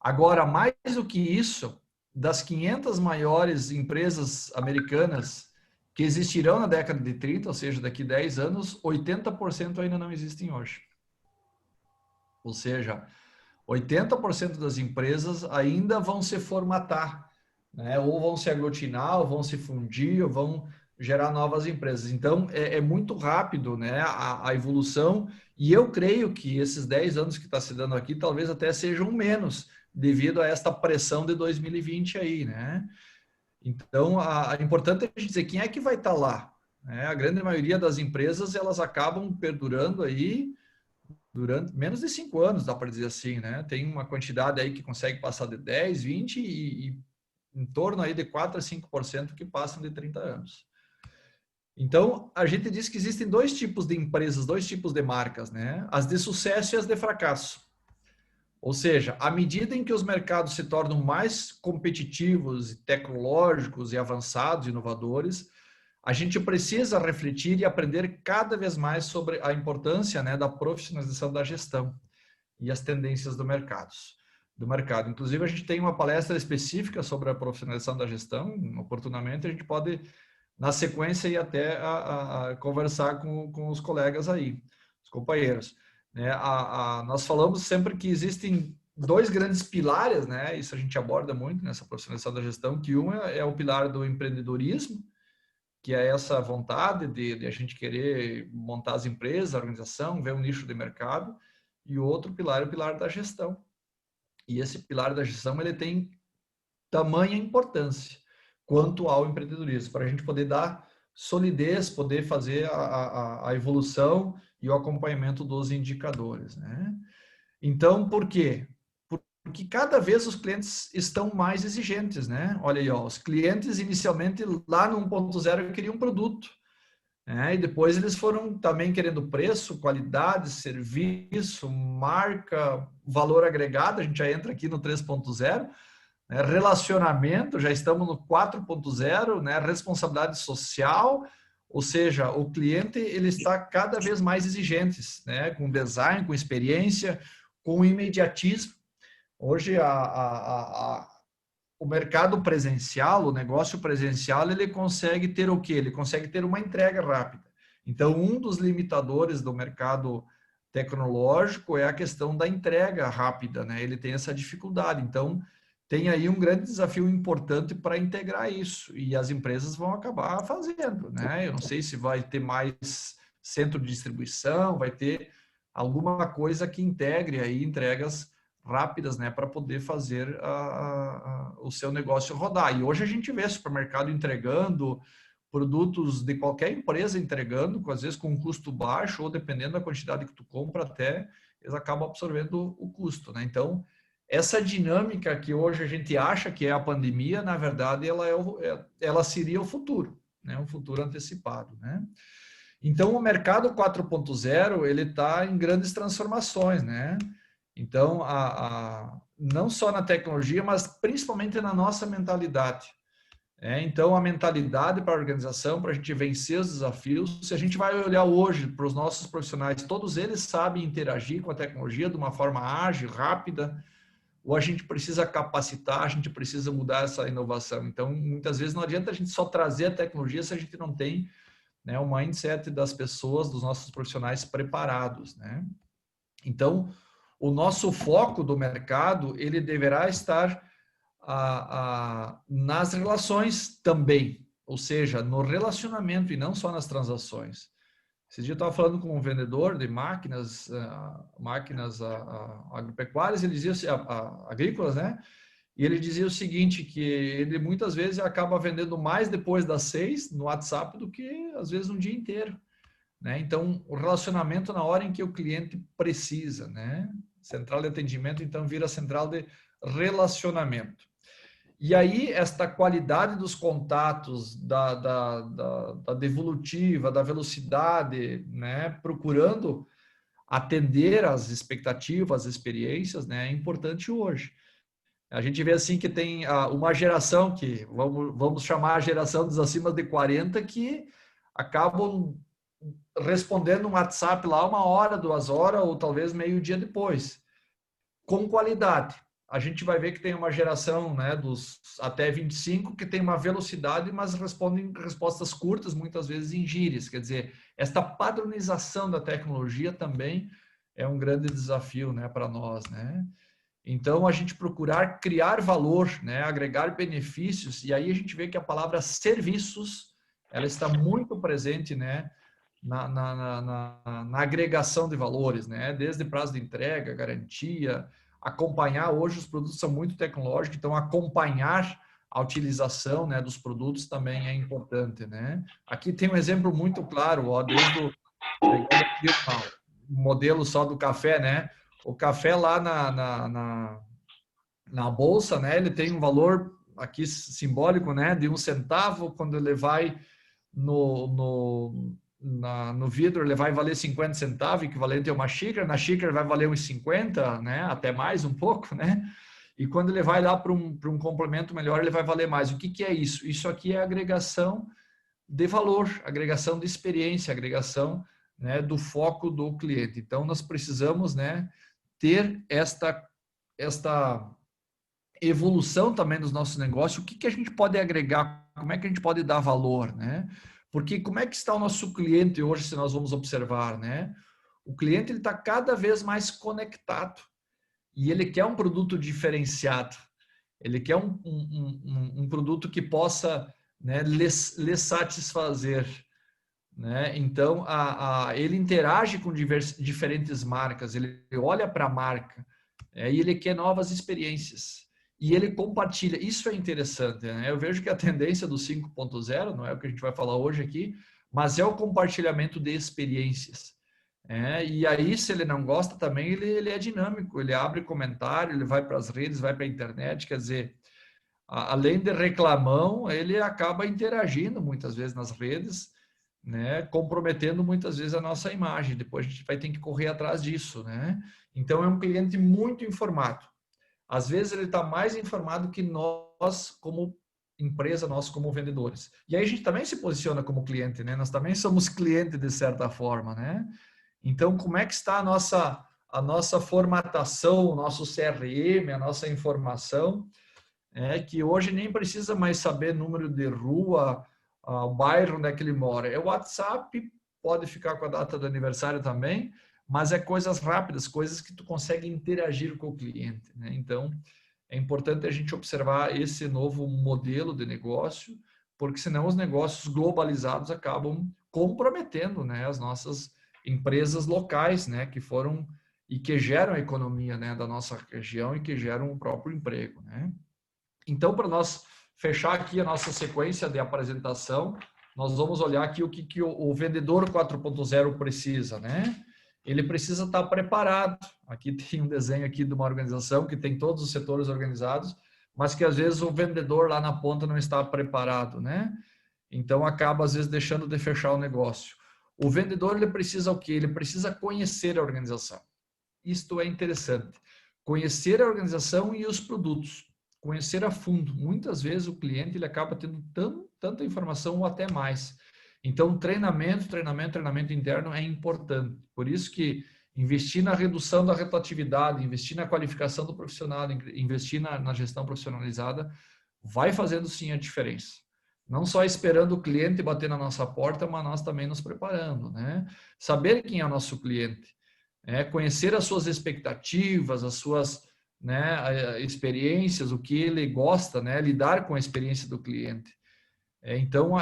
Agora, mais do que isso, das 500 maiores empresas americanas que existirão na década de 30, ou seja, daqui 10 anos, 80% ainda não existem hoje. Ou seja, 80% das empresas ainda vão se formatar, né? Ou vão se aglutinar, ou vão se fundir, ou vão gerar novas empresas. Então, é muito rápido, né, a evolução, e eu creio que esses 10 anos que está se dando aqui, talvez até sejam menos, devido a esta pressão de 2020 aí, né? Então, é importante a gente dizer quem é que vai estar lá, né? A grande maioria das empresas, elas acabam perdurando aí durante menos de 5 anos, dá para dizer assim, né? Tem uma quantidade aí que consegue passar de 10, 20 e em torno aí de 4 a 5% que passam de 30 anos. Então, a gente diz que existem dois tipos de empresas, dois tipos de marcas, né? As de sucesso e as de fracasso. Ou seja, à medida em que os mercados se tornam mais competitivos, tecnológicos e avançados, inovadores, a gente precisa refletir e aprender cada vez mais sobre a importância, né, da profissionalização da gestão e as tendências do mercado. Inclusive, a gente tem uma palestra específica sobre a profissionalização da gestão. Oportunamente, a gente pode, na sequência, ir até a conversar com os colegas aí, os companheiros. Né? Nós falamos sempre que existem dois grandes pilares, né? Isso a gente aborda muito nessa profissionalização da gestão, que um é o pilar do empreendedorismo, que é essa vontade de a gente querer montar as empresas, a organização, ver um nicho de mercado, e o outro pilar é o pilar da gestão. E esse pilar da gestão, ele tem tamanha importância quanto ao empreendedorismo, para a gente poder dar solidez, poder fazer a evolução e o acompanhamento dos indicadores, né? Então, por quê? Porque cada vez os clientes estão mais exigentes, né? Olha aí, ó, os clientes inicialmente lá no 1.0 queriam um produto, né? E depois eles foram também querendo preço, qualidade, serviço, marca, valor agregado. A gente já entra aqui no 3.0, né? Relacionamento, já estamos no 4.0, né? Responsabilidade social, ou seja, o cliente ele está cada vez mais exigente, né? Com design, com experiência, com imediatismo. Hoje, o mercado presencial, o negócio presencial, ele consegue ter o quê? Ele consegue ter uma entrega rápida. Então, um dos limitadores do mercado tecnológico é a questão da entrega rápida, né? Ele tem essa dificuldade. Então, tem aí um grande desafio importante para integrar isso. E as empresas vão acabar fazendo, né? Eu não sei se vai ter mais centro de distribuição, vai ter alguma coisa que integre aí entregas rápidas, né, para poder fazer o seu negócio rodar. E hoje a gente vê supermercado entregando produtos de qualquer empresa entregando, às vezes com um custo baixo, ou dependendo da quantidade que tu compra, até eles acabam absorvendo o custo, né? Então, essa dinâmica que hoje a gente acha que é a pandemia, na verdade, ela seria o futuro, né? Um futuro antecipado, né? Então, o mercado 4.0, ele está em grandes transformações, né? Então, não só na tecnologia, mas principalmente na nossa mentalidade. Então, a mentalidade para a organização, para a gente vencer os desafios, se a gente vai olhar hoje para os nossos profissionais, todos eles sabem interagir com a tecnologia de uma forma ágil, rápida, ou a gente precisa capacitar, a gente precisa mudar essa inovação. Então, muitas vezes não adianta a gente só trazer a tecnologia se a gente não tem, né, o mindset das pessoas, dos nossos profissionais preparados, né? Então, o nosso foco do mercado, ele deverá estar nas relações também, ou seja, no relacionamento e não só nas transações. Esse dia eu estava falando com um vendedor de máquinas agropecuárias, ele dizia agrícolas, né? E ele dizia o seguinte, que ele muitas vezes acaba vendendo mais depois das 6 no WhatsApp do que às vezes um dia inteiro, né? Então, o relacionamento na hora em que o cliente precisa, né? Central de atendimento, então, vira central de relacionamento. E aí, esta qualidade dos contatos, da devolutiva, da velocidade, né? Procurando atender às expectativas, às experiências, né? É importante hoje. A gente vê assim que tem uma geração que, vamos chamar a geração dos acima de 40, que acabam respondendo um WhatsApp lá 1 hora, 2 horas, ou talvez meio-dia depois, com qualidade. A gente vai ver que tem uma geração, né, dos até 25 que tem uma velocidade, mas respondem respostas curtas, muitas vezes em gírias. Quer dizer, esta padronização da tecnologia também é um grande desafio, né, para nós, né? Então, a gente procurar criar valor, né, agregar benefícios, e aí a gente vê que a palavra serviços, ela está muito presente, né, na agregação de valores, né? Desde prazo de entrega, garantia, acompanhar. Hoje os produtos são muito tecnológicos, então acompanhar a utilização, né, dos produtos também é importante, né? Aqui tem um exemplo muito claro, ó, desde o modelo só do café, né? O café lá na bolsa, né? Ele tem um valor aqui simbólico, né, de 1 centavo, quando ele vai no vidro, ele vai valer 50 centavos, equivalente a uma xícara, na xícara vai valer uns 50, né, até mais um pouco, né, e quando ele vai lá para um complemento melhor, ele vai valer mais. O que é isso? Isso aqui é agregação de valor, agregação de experiência, agregação, né, do foco do cliente. Então, nós precisamos, né, ter esta evolução também dos nossos negócios. O que a gente pode agregar? Como é que a gente pode dar valor, né? Porque como é que está o nosso cliente hoje, se nós vamos observar, né? O cliente ele está cada vez mais conectado e ele quer um produto diferenciado. Ele quer um produto que possa, né, lhe satisfazer, né? Então, ele interage com diferentes marcas, ele olha para a marca, e ele quer novas experiências. E ele compartilha. Isso é interessante, né? Eu vejo que a tendência do 5.0, não é o que a gente vai falar hoje aqui, mas é o compartilhamento de experiências. E aí, se ele não gosta também, ele é dinâmico, ele abre comentário, ele vai para as redes, vai para a internet, quer dizer, além de reclamão, ele acaba interagindo muitas vezes nas redes, né, comprometendo muitas vezes a nossa imagem. Depois a gente vai ter que correr atrás disso, né? Então, é um cliente muito informado. Às vezes ele está mais informado que nós como empresa, nós como vendedores. E aí a gente também se posiciona como cliente, né? Nós também somos cliente de certa forma, né? Então, como é que está a nossa formatação, o nosso CRM, a nossa informação, que hoje nem precisa mais saber número de rua, o bairro onde é que ele mora. É o WhatsApp, pode ficar com a data do aniversário também, mas é coisas rápidas, coisas que tu consegue interagir com o cliente, né? Então, é importante a gente observar esse novo modelo de negócio, porque senão os negócios globalizados acabam comprometendo, né, as nossas empresas locais, né, que foram e que geram a economia, né, da nossa região e que geram o próprio emprego, né? Então, para nós fechar aqui a nossa sequência de apresentação, nós vamos olhar aqui o que o vendedor 4.0 precisa, né? Ele precisa estar preparado. Aqui tem um desenho aqui de uma organização que tem todos os setores organizados, mas que às vezes o vendedor lá na ponta não está preparado, né? Então acaba às vezes deixando de fechar o negócio. O vendedor ele precisa o quê? Ele precisa conhecer a organização. Isto é interessante. Conhecer a organização e os produtos. Conhecer a fundo. Muitas vezes o cliente ele acaba tendo tanta informação ou até mais. Então, treinamento interno é importante. Por isso que investir na redução da rotatividade, investir na qualificação do profissional, investir na gestão profissionalizada, vai fazendo sim a diferença. Não só esperando o cliente bater na nossa porta, mas nós também nos preparando, né? Saber quem é o nosso cliente, conhecer as suas expectativas, as suas, né, experiências, o que ele gosta, né? Lidar com a experiência do cliente. Então,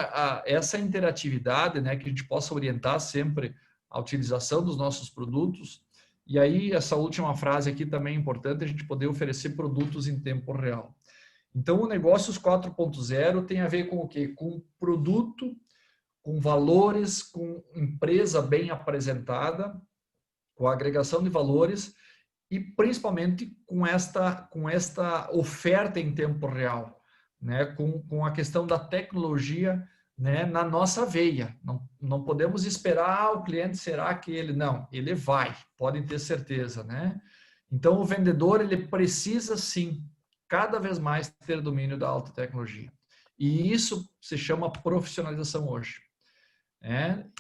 essa interatividade, né, que a gente possa orientar sempre a utilização dos nossos produtos. E aí, essa última frase aqui também é importante, a gente poder oferecer produtos em tempo real. Então, o Negócios 4.0 tem a ver com o quê? Com produto, com valores, com empresa bem apresentada, com agregação de valores e, principalmente, com esta oferta em tempo real. Né, com a questão da tecnologia, né, na nossa veia. Não podemos esperar o cliente será aquele. Não, ele vai, podem ter certeza. Né? Então, o vendedor ele precisa, sim, cada vez mais ter domínio da alta tecnologia. E isso se chama profissionalização hoje.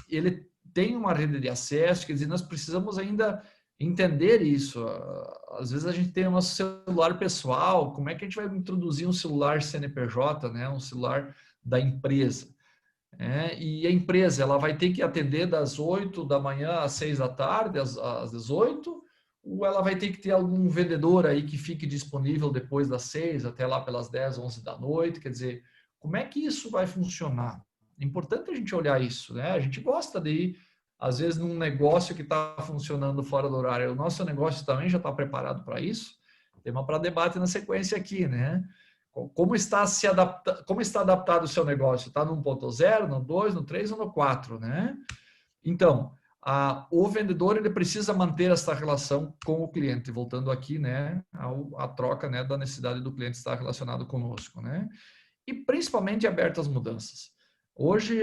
Ele tem uma rede de acesso, quer dizer, nós precisamos ainda entender isso. Às vezes a gente tem o nosso celular pessoal, como é que a gente vai introduzir um celular CNPJ, né? Um celular da empresa? E a empresa ela vai ter que atender das 8 da manhã às 6 da tarde, às 18, ou ela vai ter que ter algum vendedor aí que fique disponível depois das 6 até lá pelas 10, 11 da noite? Quer dizer, como é que isso vai funcionar? É importante a gente olhar isso, né? A gente gosta de ir às vezes num negócio que está funcionando fora do horário. O nosso negócio também já está preparado para isso. Tema para debate na sequência aqui, né? Como está adaptado o seu negócio? Está no 1.0, no 2, no 3 ou no 4, né? Então, o vendedor ele precisa manter essa relação com o cliente, voltando aqui, né, à troca, né, da necessidade do cliente estar relacionado conosco, né, e principalmente aberto às mudanças. Hoje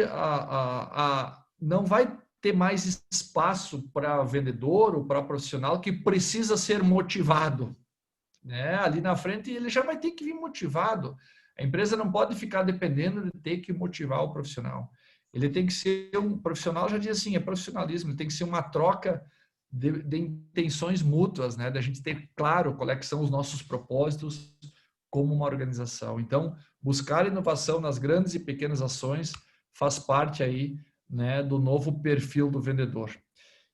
não vai ter mais espaço para vendedor ou para profissional que precisa ser motivado, né? Ali na frente ele já vai ter que vir motivado. A empresa não pode ficar dependendo de ter que motivar o profissional. Ele tem que ser um profissional, já diz assim, é profissionalismo, ele tem que ser uma troca de intenções mútuas, né? Da gente ter claro qual é que são os nossos propósitos como uma organização. Então, buscar inovação nas grandes e pequenas ações faz parte aí, né, do novo perfil do vendedor.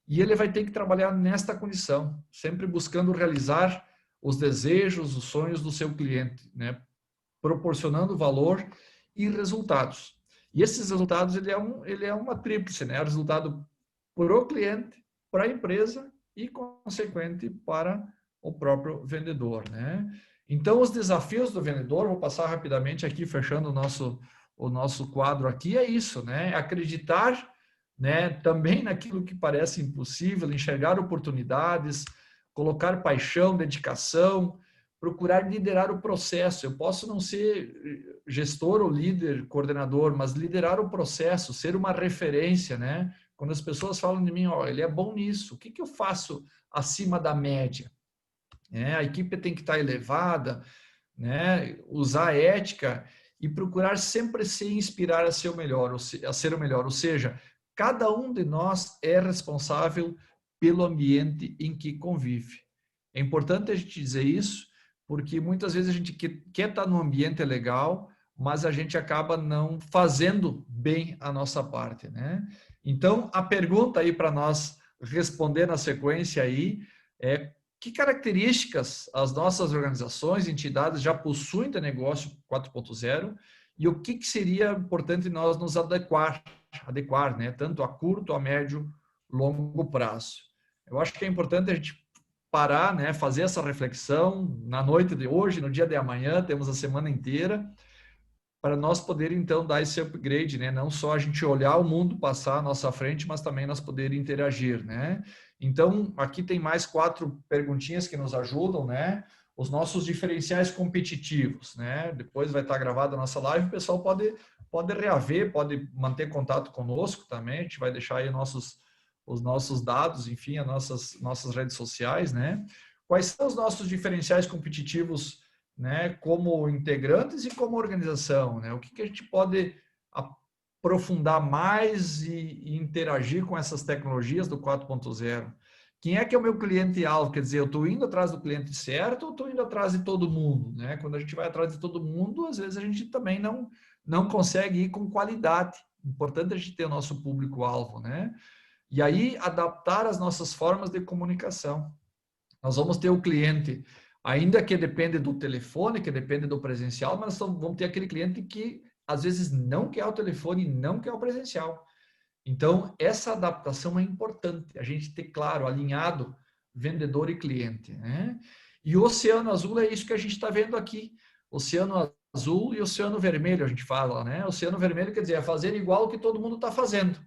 E ele vai ter que trabalhar nesta condição, sempre buscando realizar os desejos, os sonhos do seu cliente, né, proporcionando valor e resultados. E esses resultados, ele é uma tríplice, né? O resultado para o cliente, para a empresa e, consequente, para o próprio vendedor, né? Então, os desafios do vendedor, vou passar rapidamente aqui, fechando o nosso quadro aqui, é isso, né? Acreditar, né, também naquilo que parece impossível, enxergar oportunidades, colocar paixão, dedicação, procurar liderar o processo. Eu posso não ser gestor ou líder, coordenador, mas liderar o processo, ser uma referência, né? Quando as pessoas falam de mim, ó, ele é bom nisso, o que eu faço acima da média? A equipe tem que estar elevada, né? Usar a ética e procurar sempre se inspirar a ser o melhor, ou seja, cada um de nós é responsável pelo ambiente em que convive. É importante a gente dizer isso, porque muitas vezes a gente quer estar num ambiente legal, mas a gente acaba não fazendo bem a nossa parte, né? Então, a pergunta aí para nós responder na sequência aí é: que características as nossas organizações, entidades já possuem de negócio 4.0 e o que seria importante nós nos adequar, né? Tanto a curto, a médio, longo prazo. Eu acho que é importante a gente parar, né? Fazer essa reflexão na noite de hoje, no dia de amanhã, temos a semana inteira, para nós poder então dar esse upgrade, né? Não só a gente olhar o mundo passar à nossa frente, mas também nós poder interagir, né? Então, aqui tem mais 4 perguntinhas que nos ajudam, né? Os nossos diferenciais competitivos, né? Depois vai estar gravada a nossa live, o pessoal pode reaver, pode manter contato conosco também, a gente vai deixar aí os nossos dados, enfim, as nossas redes sociais, né? Quais são os nossos diferenciais competitivos, né, como integrantes e como organização, né? O que a gente pode aprofundar mais e interagir com essas tecnologias do 4.0? Quem é que é o meu cliente-alvo? Quer dizer, eu estou indo atrás do cliente certo ou estou indo atrás de todo mundo, né? Quando a gente vai atrás de todo mundo, às vezes a gente também não consegue ir com qualidade. Importante a gente ter o nosso público-alvo, né? E aí, adaptar as nossas formas de comunicação. Nós vamos ter o cliente, ainda que depende do telefone, que depende do presencial, mas vamos ter aquele cliente que, às vezes, não quer o telefone e não quer o presencial. Então, essa adaptação é importante. A gente ter claro, alinhado, vendedor e cliente, né? E o Oceano Azul é isso que a gente está vendo aqui. Oceano Azul e Oceano Vermelho, a gente fala, né? Oceano Vermelho quer dizer, é fazer igual o que todo mundo está fazendo,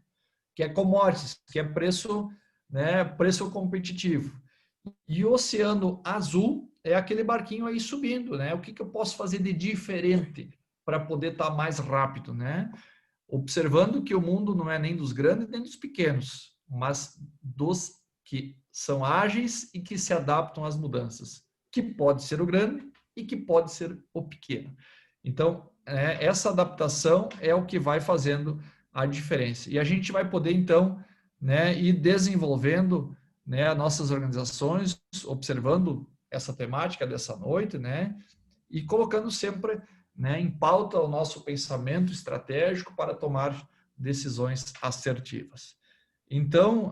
que é commodities, que é preço, né, preço competitivo. E o Oceano Azul é aquele barquinho aí subindo, né? O que eu posso fazer de diferente para poder estar mais rápido, né? Observando que o mundo não é nem dos grandes nem dos pequenos, mas dos que são ágeis e que se adaptam às mudanças, que pode ser o grande e que pode ser o pequeno. Então, essa adaptação é o que vai fazendo a diferença. E a gente vai poder, então, né, ir desenvolvendo, né, nossas organizações, observando essa temática dessa noite, né, e colocando sempre, né, em pauta o nosso pensamento estratégico para tomar decisões assertivas. Então,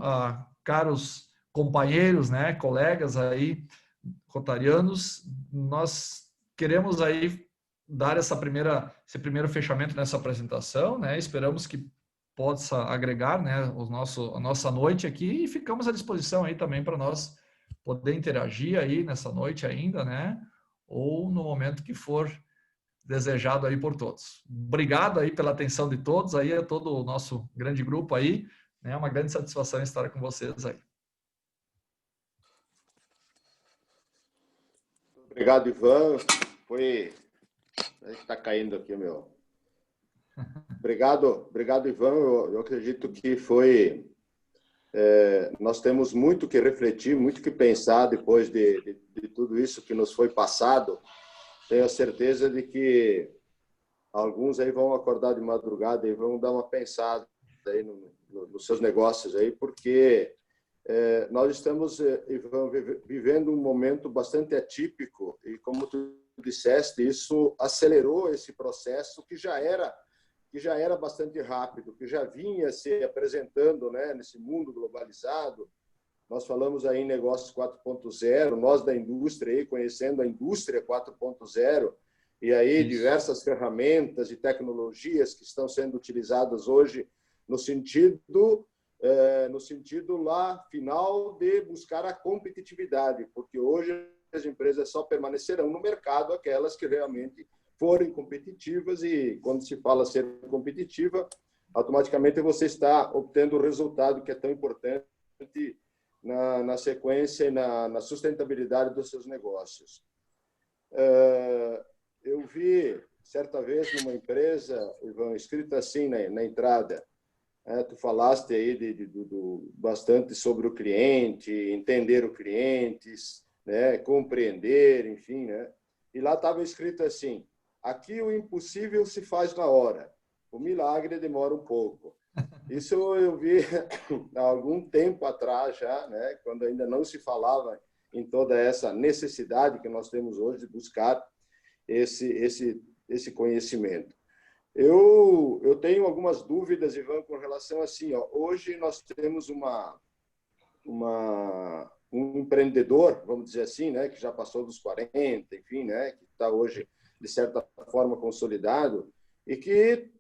caros companheiros, né, colegas aí, rotarianos, nós queremos aí dar esse primeiro fechamento nessa apresentação, né, esperamos que possa agregar, né, a nossa noite aqui, e ficamos à disposição aí também para nós poder interagir aí nessa noite ainda, né, ou no momento que for desejado aí por todos. Obrigado aí pela atenção de todos, aí a todo o nosso grande grupo aí, É uma grande satisfação estar com vocês aí. Obrigado, Ivan. Está caindo aqui, meu. Obrigado, Ivan. Eu acredito que nós temos muito que refletir, muito que pensar depois de tudo isso que nos foi passado. Tenho a certeza de que alguns aí vão acordar de madrugada e vão dar uma pensada aí nos seus negócios aí, porque nós estamos, Ivan, vivendo um momento bastante atípico e, como tu disseste, isso acelerou esse processo que já era bastante rápido, que já vinha se apresentando, né, nesse mundo globalizado. Nós falamos aí em negócios 4.0, nós da indústria aí, conhecendo a indústria 4.0, e aí diversas ferramentas e tecnologias que estão sendo utilizadas hoje no sentido lá final de buscar a competitividade, porque hoje as empresas só permanecerão no mercado aquelas que realmente forem competitivas, e quando se fala ser competitiva, automaticamente você está obtendo o resultado que é tão importante na sequência e na sustentabilidade dos seus negócios. Eu vi, certa vez, numa empresa, Ivan, escrito assim na entrada, tu falaste aí bastante sobre o cliente, entender o cliente, né, compreender, enfim, né? E lá estava escrito assim: aqui o impossível se faz na hora, o milagre demora um pouco. Isso eu vi há algum tempo atrás já, né, quando ainda não se falava em toda essa necessidade que nós temos hoje de buscar esse conhecimento. Eu tenho algumas dúvidas, Ivan, com relação assim, ó, hoje nós temos um empreendedor, vamos dizer assim, né, que já passou dos 40, enfim, né, que está hoje, de certa forma, consolidado, e que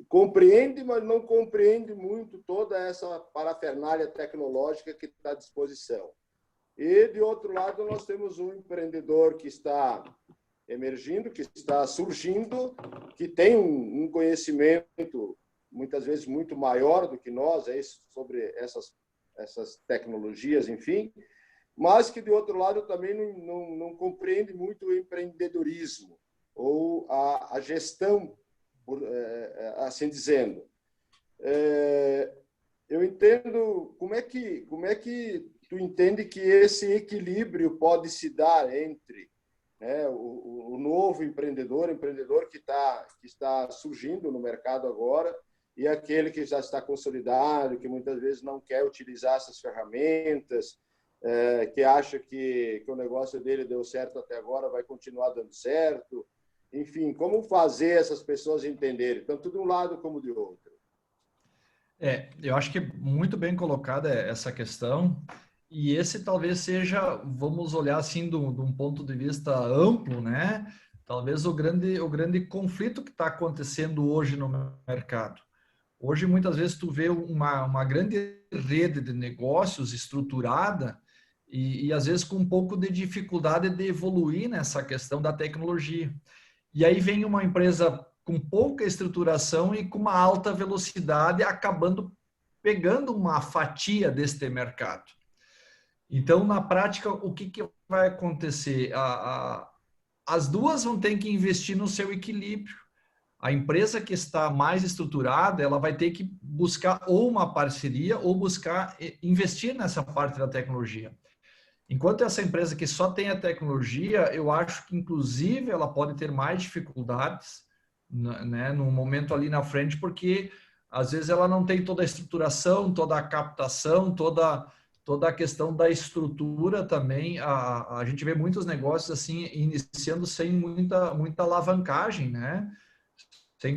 compreende, mas não compreende muito toda essa parafernália tecnológica que está à disposição. E, de outro lado, nós temos um empreendedor que está emergindo, que está surgindo, que tem um conhecimento, muitas vezes, muito maior do que nós sobre essas tecnologias, enfim, mas que, de outro lado, também não compreende muito o empreendedorismo ou a gestão, assim dizendo. Eu entendo como é que tu entende que esse equilíbrio pode se dar entre, né, o novo empreendedor que está surgindo no mercado agora, e aquele que já está consolidado, que muitas vezes não quer utilizar essas ferramentas, que acha que o negócio dele deu certo até agora, vai continuar dando certo. Enfim, como fazer essas pessoas entenderem, tanto de um lado como de outro? Eu acho que é muito bem colocada essa questão, e esse talvez seja, vamos olhar assim de um ponto de vista amplo, né? Talvez o grande conflito que está acontecendo hoje no mercado. Hoje, muitas vezes, tu vê uma grande rede de negócios estruturada e, às vezes, com um pouco de dificuldade de evoluir nessa questão da tecnologia. E aí vem uma empresa com pouca estruturação e com uma alta velocidade, acabando pegando uma fatia deste mercado. Então, na prática, o que vai acontecer? As duas vão ter que investir no seu equilíbrio. A empresa que está mais estruturada, ela vai ter que buscar ou uma parceria ou buscar investir nessa parte da tecnologia. Enquanto essa empresa que só tem a tecnologia, eu acho que, inclusive, ela pode ter mais dificuldades, né, no momento ali na frente, porque, às vezes, ela não tem toda a estruturação, toda a captação, toda a questão da estrutura também. A gente vê muitos negócios assim iniciando sem muita alavancagem, né? Sem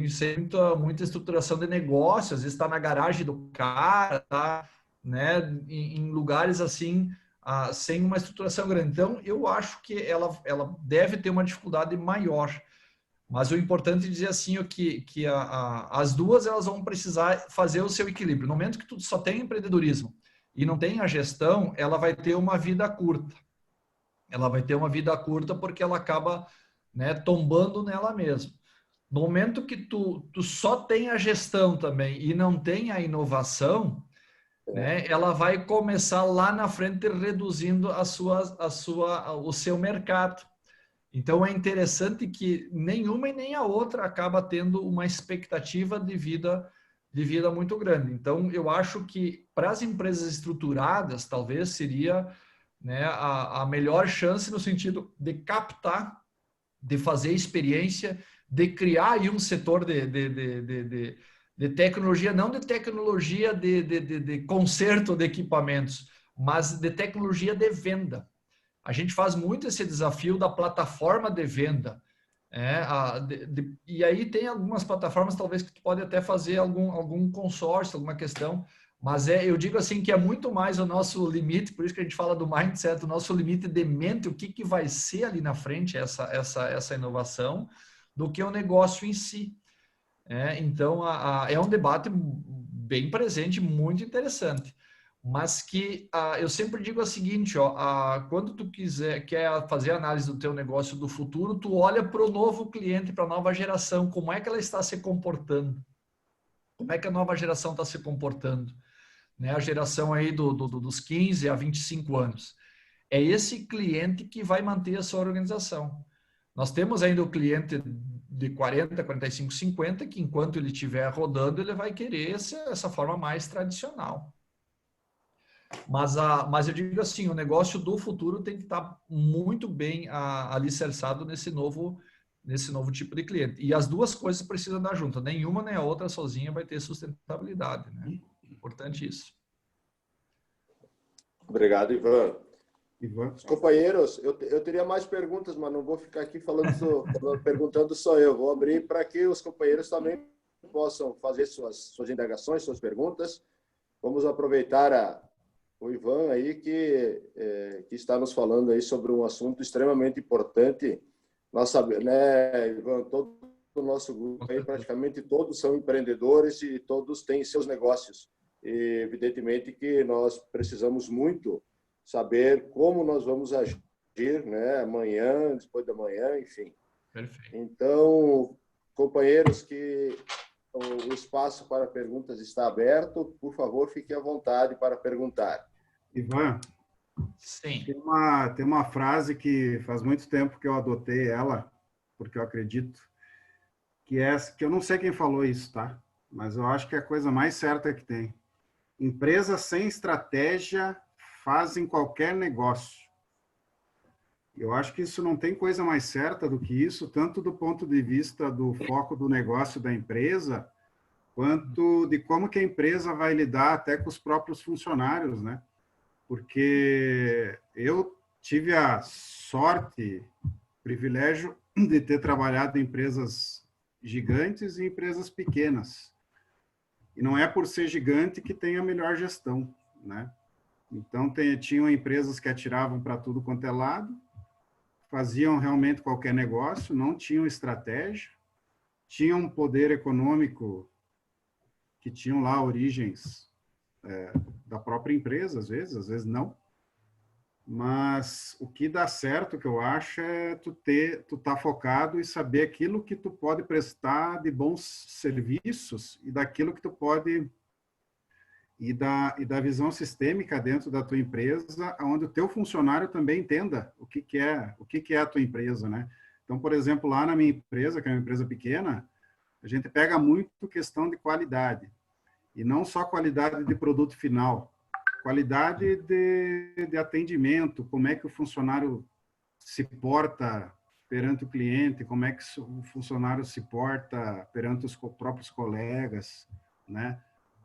muita estruturação de negócio, às vezes está na garagem do cara, tá, né, em lugares assim, sem uma estruturação grande. Então, eu acho que ela deve ter uma dificuldade maior. Mas o importante é dizer assim, que as duas elas vão precisar fazer o seu equilíbrio. No momento que tu só tem empreendedorismo e não tem a gestão, ela vai ter uma vida curta. Ela vai ter uma vida curta porque ela acaba, né, tombando nela mesma. No momento que tu só tem a gestão também e não tem a inovação, né, ela vai começar lá na frente reduzindo o seu mercado. Então, é interessante que nenhuma e nem a outra acaba tendo uma expectativa de vida muito grande. Então, eu acho que para as empresas estruturadas, talvez seria, né, a melhor chance no sentido de captar, de fazer experiência, de criar aí um setor de tecnologia, não de tecnologia de conserto de equipamentos, mas de tecnologia de venda. A gente faz muito esse desafio da plataforma de venda. E aí tem algumas plataformas, talvez, que tu pode até fazer algum consórcio, alguma questão, mas eu digo assim que é muito mais o nosso limite, por isso que a gente fala do mindset, o nosso limite de mente, o que vai ser ali na frente essa inovação, do que o negócio em si. Então, é um debate bem presente, muito interessante. Mas que eu sempre digo o seguinte, quando tu quer fazer análise do teu negócio do futuro, tu olha para o novo cliente, para a nova geração, como é que ela está se comportando? Como é que a nova geração está se comportando? Né? A geração aí dos 15 a 25 anos. É esse cliente que vai manter a sua organização. Nós temos ainda o cliente de 40, 45, 50, que enquanto ele estiver rodando, ele vai querer essa forma mais tradicional. Mas eu digo assim, o negócio do futuro tem que estar muito bem alicerçado nesse novo tipo de cliente. E as duas coisas precisam andar juntas. Nenhuma nem a outra sozinha vai ter sustentabilidade, né? Importante isso. Obrigado, Ivan. Ivan. Companheiros, eu teria mais perguntas, mas não vou ficar aqui perguntando só eu. Vou abrir para que os companheiros também possam fazer suas indagações, suas perguntas. Vamos aproveitar o Ivan aí que está nos falando aí sobre um assunto extremamente importante. Nós sabemos, né, Ivan, todo o nosso grupo aí, praticamente todos são empreendedores e todos têm seus negócios. E, evidentemente que nós precisamos muito saber como nós vamos agir, né, amanhã, depois da manhã, enfim. Perfeito. Então, companheiros, que o espaço para perguntas está aberto, por favor, fique à vontade para perguntar. Ivan, sim. Tem uma frase que faz muito tempo que eu adotei ela, porque eu acredito, que eu não sei quem falou isso, tá? Mas eu acho que é a coisa mais certa que tem. Empresas sem estratégia fazem qualquer negócio. Eu acho que isso não tem coisa mais certa do que isso, tanto do ponto de vista do foco do negócio da empresa, quanto de como que a empresa vai lidar até com os próprios funcionários, né? Porque eu tive a sorte, privilégio de ter trabalhado em empresas gigantes e empresas pequenas. E não é por ser gigante que tem a melhor gestão, né? Então, tinham empresas que atiravam para tudo quanto é lado, faziam realmente qualquer negócio, não tinham estratégia, tinham um poder econômico que tinham lá origens da própria empresa, às vezes não. Mas o que dá certo, que eu acho, é tu tá focado e saber aquilo que tu pode prestar de bons serviços e daquilo que tu pode e da visão sistêmica dentro da tua empresa, onde o teu funcionário também entenda o que é a tua empresa, né? Então, por exemplo, lá na minha empresa, que é uma empresa pequena, a gente pega muito questão de qualidade. E não só qualidade de produto final, qualidade de atendimento, como é que o funcionário se porta perante o cliente, como é que o funcionário se porta perante os próprios colegas, né?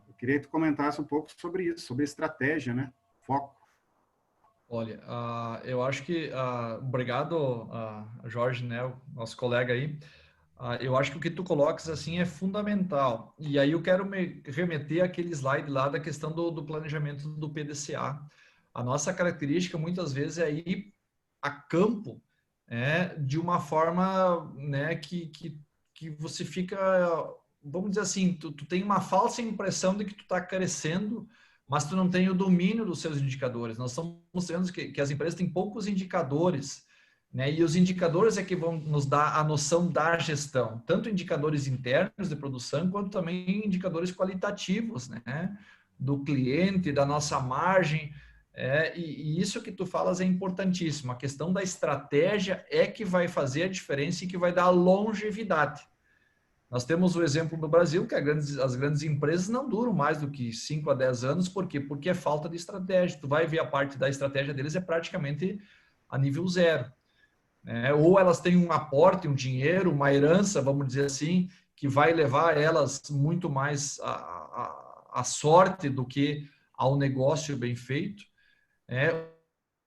Eu queria que tu comentasse um pouco sobre isso, sobre estratégia, né? Foco. Olha, eu acho que, obrigado, Jorge, né, o nosso colega aí. Eu acho que o que tu colocas assim é fundamental. E aí eu quero me remeter àquele slide lá da questão do planejamento do PDCA. A nossa característica muitas vezes é ir a campo, de uma forma, né, que você fica, vamos dizer assim, tu tem uma falsa impressão de que tu está crescendo, mas tu não tem o domínio dos seus indicadores. Nós estamos vendo que as empresas têm poucos indicadores, né? E os indicadores é que vão nos dar a noção da gestão, tanto indicadores internos de produção, quanto também indicadores qualitativos, né? do cliente, da nossa margem. E isso que tu falas é importantíssimo. A questão da estratégia é que vai fazer a diferença e que vai dar longevidade. Nós temos o exemplo do Brasil, que as grandes empresas não duram mais do que 5 a 10 anos. Por quê? Porque é falta de estratégia. Tu vai ver a parte da estratégia deles é praticamente a nível zero. Ou elas têm um aporte, um dinheiro, uma herança, vamos dizer assim, que vai levar elas muito mais à sorte do que ao negócio bem feito,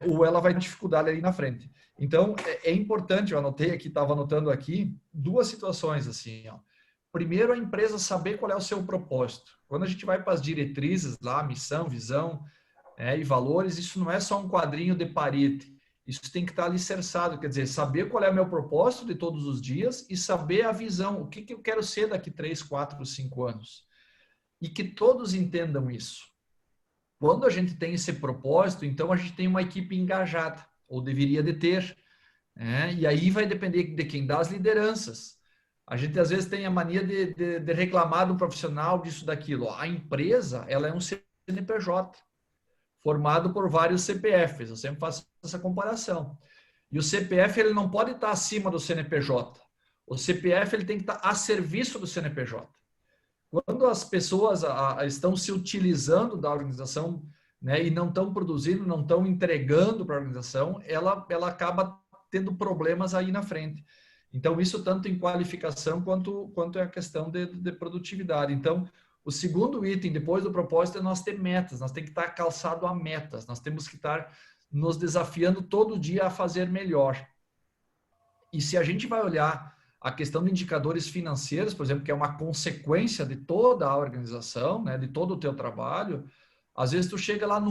ou ela vai ter dificuldade ali na frente. Então, é importante, eu anotei aqui, estava anotando aqui, duas situações assim, ó. Primeiro, a empresa saber qual é o seu propósito. Quando a gente vai para as diretrizes lá, missão, visão e valores, isso não é só um quadrinho de parede. Isso tem que estar alicerçado, quer dizer, saber qual é o meu propósito de todos os dias e saber a visão, o que eu quero ser daqui 3, 4, 5 anos. E que todos entendam isso. Quando a gente tem esse propósito, então a gente tem uma equipe engajada, ou deveria de ter. E aí vai depender de quem dá as lideranças. A gente às vezes tem a mania de reclamar do profissional disso, daquilo. A empresa, ela é um CNPJ, formado por vários CPFs. Eu sempre faço essa comparação. E o CPF ele não pode estar acima do CNPJ. O CPF ele tem que estar a serviço do CNPJ. Quando as pessoas estão se utilizando da organização, e não estão produzindo, não estão entregando para a organização, ela acaba tendo problemas aí na frente. Então, isso tanto em qualificação quanto é a questão de produtividade. Então, o segundo item, depois do propósito, é nós ter metas. Nós temos que estar calçado a metas. Nós temos que estar nos desafiando todo dia a fazer melhor. E se a gente vai olhar a questão de indicadores financeiros, por exemplo, que é uma consequência de toda a organização, de todo o teu trabalho, às vezes tu chega lá na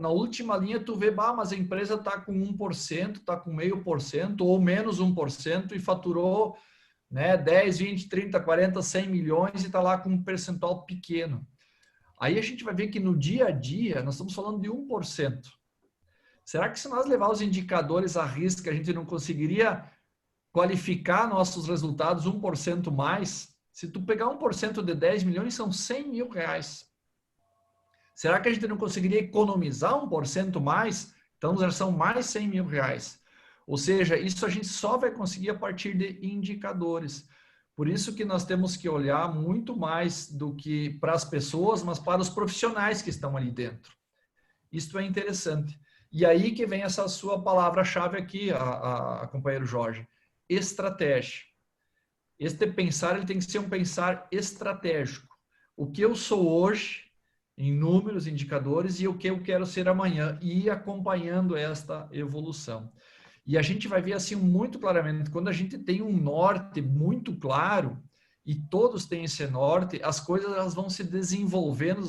última linha, tu vê, mas a empresa está com 1%, está com 0,5% ou menos 1% e faturou 10, 20, 30, 40, 100 milhões e está lá com um percentual pequeno. Aí a gente vai ver que no dia a dia nós estamos falando de 1%. Será que se nós levar os indicadores à risca, a gente não conseguiria qualificar nossos resultados 1% mais? Se tu pegar 1% de 10 milhões, são 100 mil reais. Será que a gente não conseguiria economizar 1% mais? Então já são mais 100 mil reais. Ou seja, isso a gente só vai conseguir a partir de indicadores. Por isso que nós temos que olhar muito mais do que para as pessoas, mas para os profissionais que estão ali dentro. Isto é interessante. E aí que vem essa sua palavra-chave aqui, a companheiro Jorge. Estratégia. Este pensar ele tem que ser um pensar estratégico. O que eu sou hoje, em números, indicadores, e o que eu quero ser amanhã, e ir acompanhando esta evolução. E a gente vai ver assim muito claramente, quando a gente tem um norte muito claro, e todos têm esse norte, as coisas elas vão se desenvolvendo,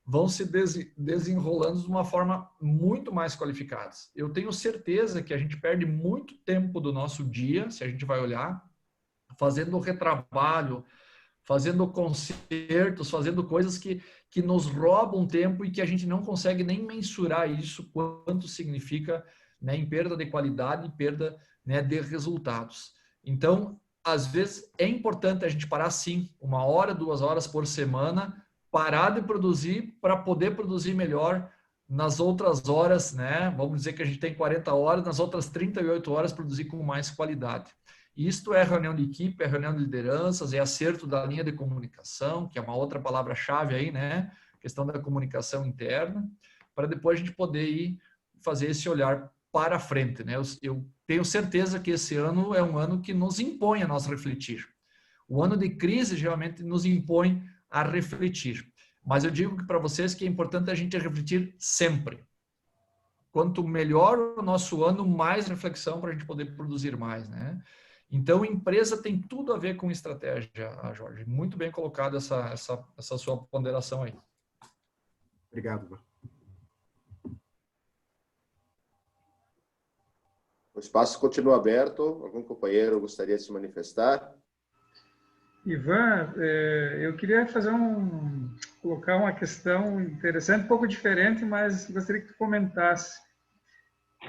vão se desenrolando de uma forma muito mais qualificada. Eu tenho certeza que a gente perde muito tempo do nosso dia, se a gente vai olhar, fazendo retrabalho, fazendo concertos, fazendo coisas que nos roubam tempo e que a gente não consegue nem mensurar isso, quanto significa em perda de qualidade e perda de resultados. Então, às vezes, é importante a gente parar, sim, 1 hora, 2 horas por semana, parar de produzir para poder produzir melhor nas outras horas, Vamos dizer que a gente tem 40 horas, nas outras 38 horas produzir com mais qualidade. Isto é reunião de equipe, é reunião de lideranças, é acerto da linha de comunicação, que é uma outra palavra-chave aí, questão da comunicação interna, para depois a gente poder ir fazer esse olhar para frente, Eu tenho certeza que esse ano é um ano que nos impõe a nós refletir. O ano de crise geralmente nos impõe a refletir. Mas eu digo que para vocês que é importante a gente refletir sempre. Quanto melhor o nosso ano, mais reflexão para a gente poder produzir mais, Então, empresa tem tudo a ver com estratégia, Jorge. Muito bem colocado essa sua ponderação aí. Obrigado. O espaço continua aberto. Algum companheiro gostaria de se manifestar? Ivan, eu queria colocar uma questão interessante, um pouco diferente, mas gostaria que tu comentasse.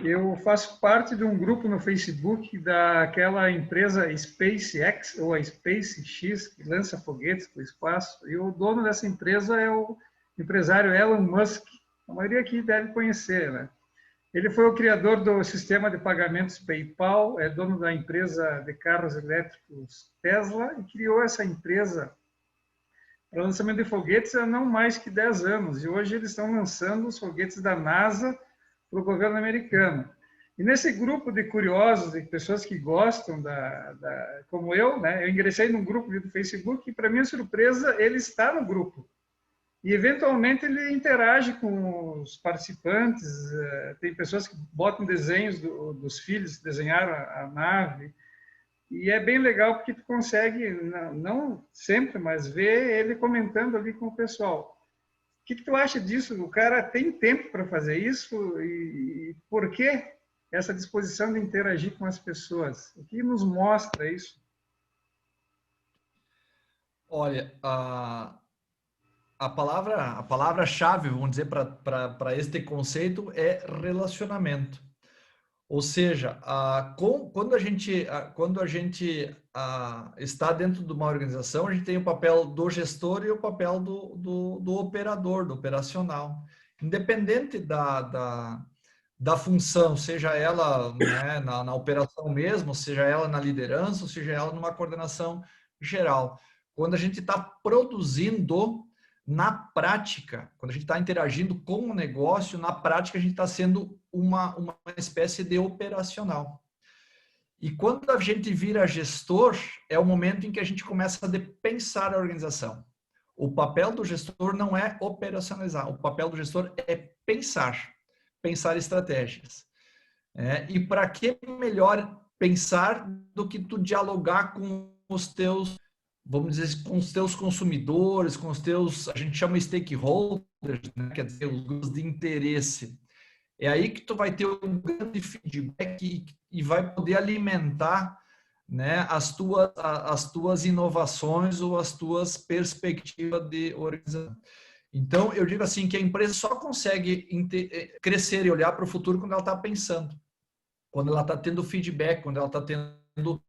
Eu faço parte de um grupo no Facebook daquela empresa SpaceX, ou a SpaceX, que lança foguetes para o espaço, e o dono dessa empresa é o o empresário Elon Musk. A maioria aqui deve conhecer, né? Ele foi o criador do sistema de pagamentos PayPal, é dono da empresa de carros elétricos Tesla e criou essa empresa para lançamento de foguetes há não mais que 10 anos. E hoje eles estão lançando os foguetes da NASA para o governo americano. E nesse grupo de curiosos, de pessoas que gostam como eu, né? Eu ingressei num grupo do Facebook e, para minha surpresa, ele está no grupo. E, eventualmente, ele interage com os participantes. Tem pessoas que botam desenhos dos filhos que desenharam a nave. E é bem legal porque tu consegue, não sempre, mas ver ele comentando ali com o pessoal. O que tu acha disso? O cara tem tempo para fazer isso? E por que essa disposição de interagir com as pessoas? O que nos mostra isso? Olha, a palavra-chave, vamos dizer, para este conceito é relacionamento. Ou seja, quando a gente está dentro de uma organização, a gente tem o papel do gestor e o papel do operador, do operacional. Independente da função, seja ela, né, na operação mesmo, seja ela na liderança, ou seja ela numa coordenação geral. Quando a gente está produzindo na prática, quando a gente está interagindo com o negócio, na prática a gente está sendo uma espécie de operacional. E quando a gente vira gestor, é o momento em que a gente começa a pensar a organização. O papel do gestor não é operacionalizar, o papel do gestor é pensar estratégias. E para que melhor pensar do que tu dialogar com os teus, vamos dizer, com os teus consumidores, com os teus, a gente chama stakeholders, né? Quer dizer, os grupos de interesse. É aí que tu vai ter um grande feedback e vai poder alimentar, né, as tuas inovações ou as tuas perspectivas de organização. Então, eu digo assim, que a empresa só consegue crescer e olhar para o futuro quando ela está pensando, quando ela está tendo feedback, quando ela está tendo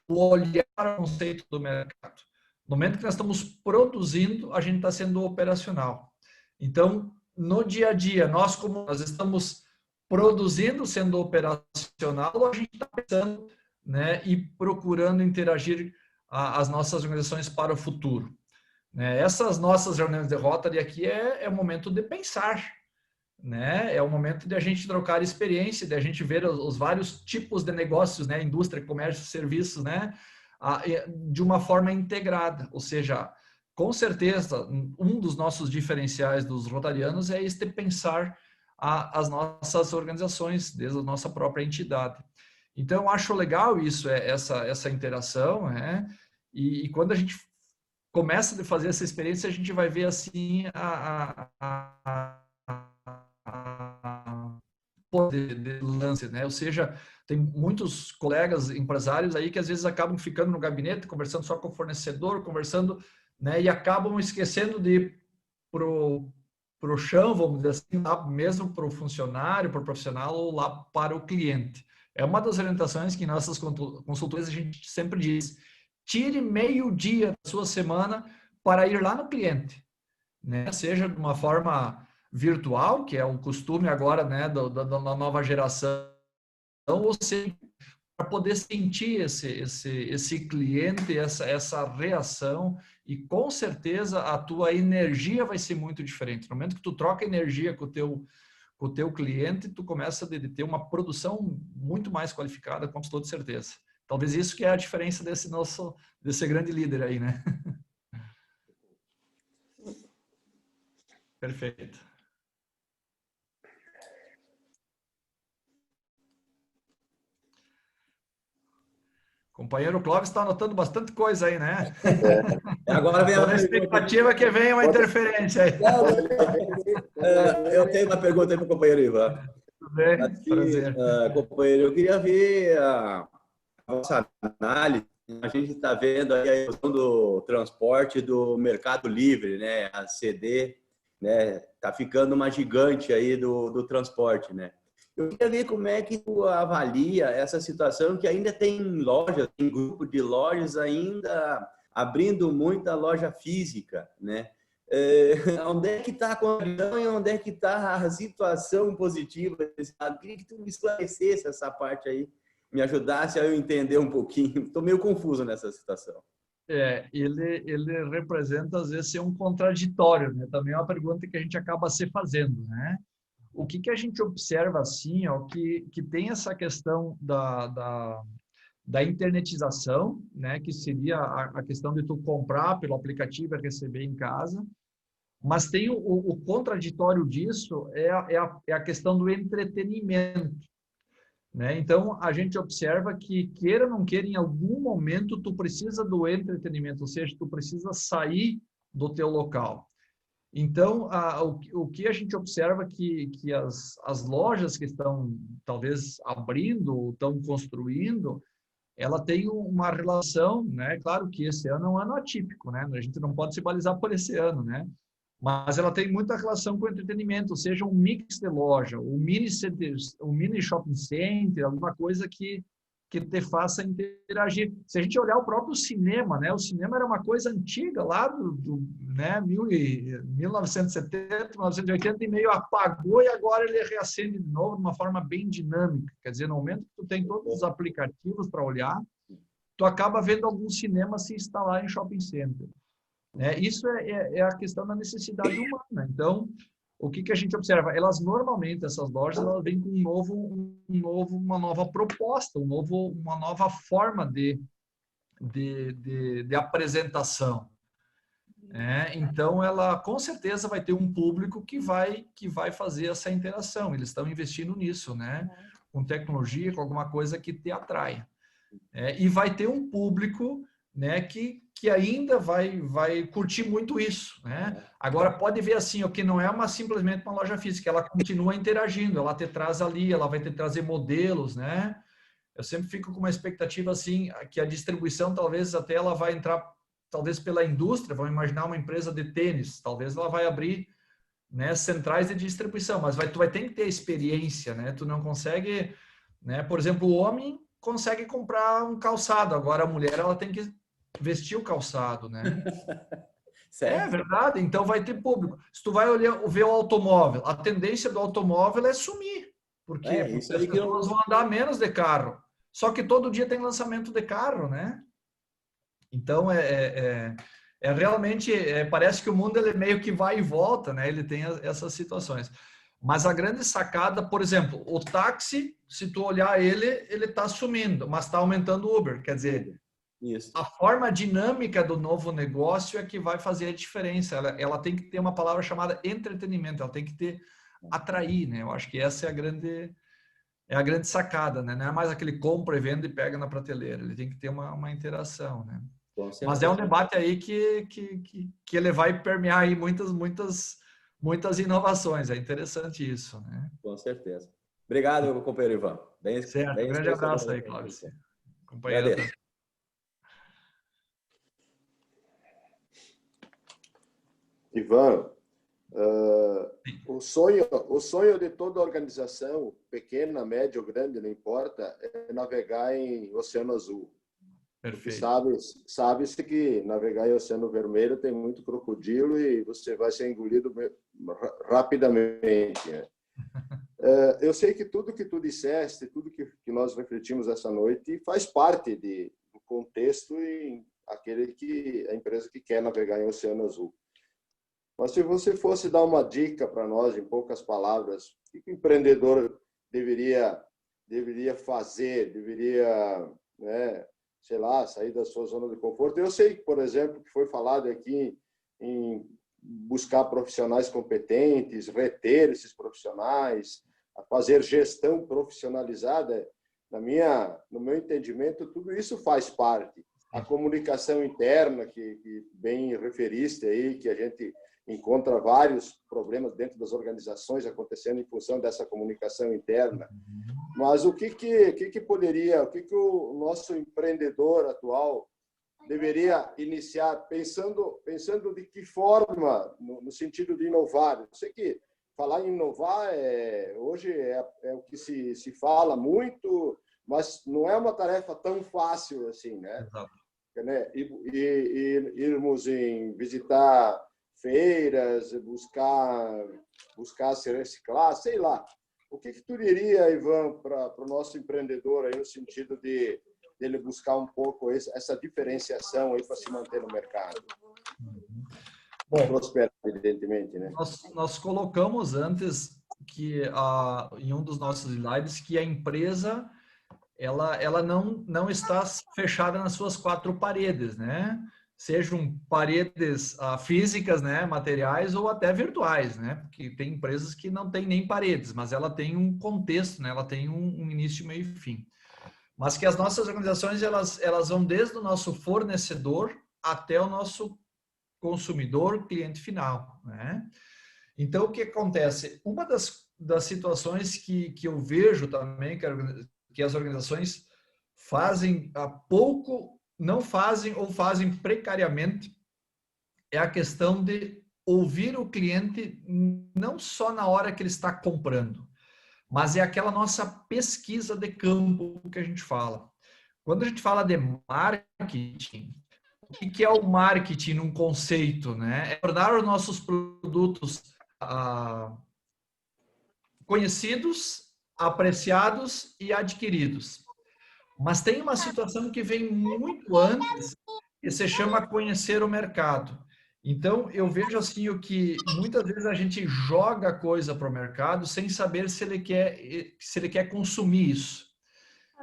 o olhar ao conceito do mercado. No momento que nós estamos produzindo, a gente está sendo operacional. Então, no dia a dia, nós estamos produzindo, sendo operacional, a gente está pensando, né, e procurando interagir as nossas organizações para o futuro. Essas nossas reuniões de Rotary aqui é o momento de pensar, né? É o momento de a gente trocar experiência, de a gente ver os vários tipos de negócios, né? Indústria, comércio, serviços, né? De uma forma integrada. Ou seja, com certeza, um dos nossos diferenciais dos rotarianos é este pensar as nossas organizações, desde a nossa própria entidade. Então, eu acho legal isso, essa interação, né? E quando a gente começa a fazer essa experiência, a gente vai ver assim poder de lance, né? Ou seja, tem muitos colegas empresários aí que às vezes acabam ficando no gabinete, conversando só com o fornecedor, conversando, né? E acabam esquecendo de ir pro chão, vamos dizer assim, lá mesmo para o funcionário, para o profissional ou lá para o cliente. É uma das orientações que em nossas consultorias a gente sempre diz: tire meio dia da sua semana para ir lá no cliente, né? Seja de uma forma virtual, que é um costume agora, né, da nova geração, ou seja, para poder sentir esse cliente, essa reação, e com certeza a tua energia vai ser muito diferente. No momento que tu troca energia com o teu cliente, tu começa a ter uma produção muito mais qualificada, com toda certeza. Talvez isso que é a diferença desse grande líder aí, né? Perfeito. Companheiro Clóvis está anotando bastante coisa aí, né? Agora vem a expectativa que venha uma interferência aí. Eu tenho uma pergunta aí para o companheiro Ivan. Tudo bem? Prazer. Companheiro, eu queria ver a nossa análise. A gente está vendo aí a evolução do transporte do Mercado Livre, né? A CD, né? Tá ficando uma gigante aí do transporte, né? Eu queria ver como é que tu avalia essa situação, que ainda tem lojas, tem grupo de lojas ainda abrindo muita loja física, né? Onde é que está a contradição e onde é que está a situação positiva desse lado? Queria que tu me esclarecesse essa parte aí, me ajudasse a eu entender um pouquinho. Estou meio confuso nessa situação. Ele representa, às vezes, ser um contraditório, né? Também é uma pergunta que a gente acaba se fazendo, né? O que a gente observa, assim, ó, que tem essa questão da internetização, né? Que seria a questão de tu comprar pelo aplicativo e receber em casa. Mas tem o contraditório disso é a questão do entretenimento, né? Então, a gente observa que, queira ou não queira, em algum momento tu precisa do entretenimento, ou seja, tu precisa sair do teu local. Então, o que a gente observa que as lojas que estão, talvez, abrindo, estão construindo, ela tem uma relação, né? Claro que esse ano é um ano atípico, né? A gente não pode se balizar por esse ano, né? Mas ela tem muita relação com o entretenimento, ou seja, um mix de loja, um mini shopping center, alguma coisa que te faça interagir. Se a gente olhar o próprio cinema, né? O cinema era uma coisa antiga lá né? 1970, 1980 e meio apagou e agora ele reacende de novo de uma forma bem dinâmica. Quer dizer, no momento que tu tem todos os aplicativos para olhar, tu acaba vendo alguns cinemas se instalar em shopping center. Isso é a questão da necessidade humana. Então, o que a gente observa? Elas normalmente, essas lojas, elas vêm com uma nova proposta, uma nova forma de apresentação. Então, ela com certeza vai ter um público que vai fazer essa interação. Eles estão investindo nisso, né? Com tecnologia, com alguma coisa que te atraia. E vai ter um público, né, que ainda vai curtir muito isso, né? Agora, pode ver assim, o que não é simplesmente uma loja física, ela continua interagindo, ela te traz ali, ela vai te trazer modelos, né? Eu sempre fico com uma expectativa assim, que a distribuição talvez até ela vai entrar, talvez pela indústria, vamos imaginar uma empresa de tênis, talvez ela vai abrir, né, centrais de distribuição, mas tu vai ter que ter experiência, né? Tu não consegue, né? Por exemplo, o homem consegue comprar um calçado, agora a mulher ela tem que vestir o calçado, né? Certo? É verdade, então vai ter público. Se tu vai ver o automóvel, a tendência do automóvel é sumir. Por quê? Porque Isso as aí que pessoas vão andar menos de carro. Só que todo dia tem lançamento de carro, né? Então, realmente, parece que o mundo ele meio que vai e volta, né? Ele tem essas situações. Mas a grande sacada, por exemplo, o táxi, se tu olhar ele está sumindo, mas está aumentando o Uber. Quer dizer, isso. A forma dinâmica do novo negócio é que vai fazer a diferença. Ela tem que ter uma palavra chamada entretenimento, ela tem que atrair, né? Eu acho que essa é a grande sacada, né? Não é mais aquele compra e vende e pega na prateleira. Ele tem que ter uma interação, né? Mas é um debate aí que ele vai permear aí muitas inovações. É interessante isso, né? Com certeza. Obrigado, meu companheiro Ivan. Certo. Um grande abraço aí, Cláudio. Companheiro. Ivan, o sonho de toda organização, pequena, média ou grande, não importa, é navegar em Oceano Azul. Perfeito. Sabe-se que navegar em Oceano Vermelho tem muito crocodilo e você vai ser engolido rapidamente. Né? Eu sei que tudo que tu disseste, tudo que nós refletimos essa noite faz parte do contexto e a empresa que quer navegar em Oceano Azul. Mas se você fosse dar uma dica para nós, em poucas palavras, o que o empreendedor deveria fazer, né, sei lá, sair da sua zona de conforto? Eu sei, por exemplo, que foi falado aqui em buscar profissionais competentes, reter esses profissionais, a fazer gestão profissionalizada. No meu entendimento, tudo isso faz parte. A comunicação interna, que bem referiste aí, que a gente encontra vários problemas dentro das organizações acontecendo em função dessa comunicação interna. Mas o que o nosso empreendedor atual deveria iniciar pensando de que forma, no sentido de inovar? Eu sei que falar em inovar hoje é o que se fala muito, mas não é uma tarefa tão fácil assim, né? Exato. Irmos visitar feiras, buscar se reciclar, sei lá. O que tu diria, Ivan, para o nosso empreendedor aí no sentido de ele buscar um pouco essa diferenciação aí para se manter no mercado? Bom, prosperar, evidentemente, né? Nós colocamos antes que em um dos nossos slides que a empresa ela não está fechada nas suas quatro paredes, né? Sejam paredes físicas, né, materiais ou até virtuais, né? Porque tem empresas que não têm nem paredes, mas ela tem um contexto, né? Ela tem um início, meio e fim. Mas que as nossas organizações elas vão desde o nosso fornecedor até o nosso consumidor, cliente final, né? Então, o que acontece? Uma das situações que eu vejo também que as organizações fazem pouco, não fazem ou fazem precariamente, é a questão de ouvir o cliente não só na hora que ele está comprando, mas é aquela nossa pesquisa de campo que a gente fala. Quando a gente fala de marketing, o que é o marketing num conceito, né? É tornar os nossos produtos conhecidos, apreciados e adquiridos. Mas tem uma situação que vem muito antes, que se chama conhecer o mercado. Então, eu vejo assim o que muitas vezes a gente joga coisa para o mercado sem saber se ele quer consumir isso.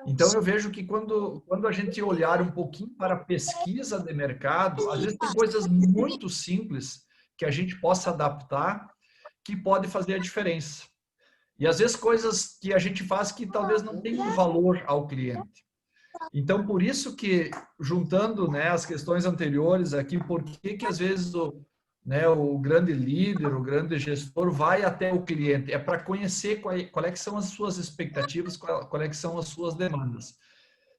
Então, eu vejo que quando a gente olhar um pouquinho para a pesquisa de mercado, às vezes tem coisas muito simples que a gente possa adaptar que pode fazer a diferença. E às vezes coisas que a gente faz que talvez não tenham valor ao cliente. Então, por isso que, juntando, né, as questões anteriores aqui, por que às vezes o grande líder, o grande gestor vai até o cliente? É para conhecer qual é que são as suas expectativas, qual é que são as suas demandas.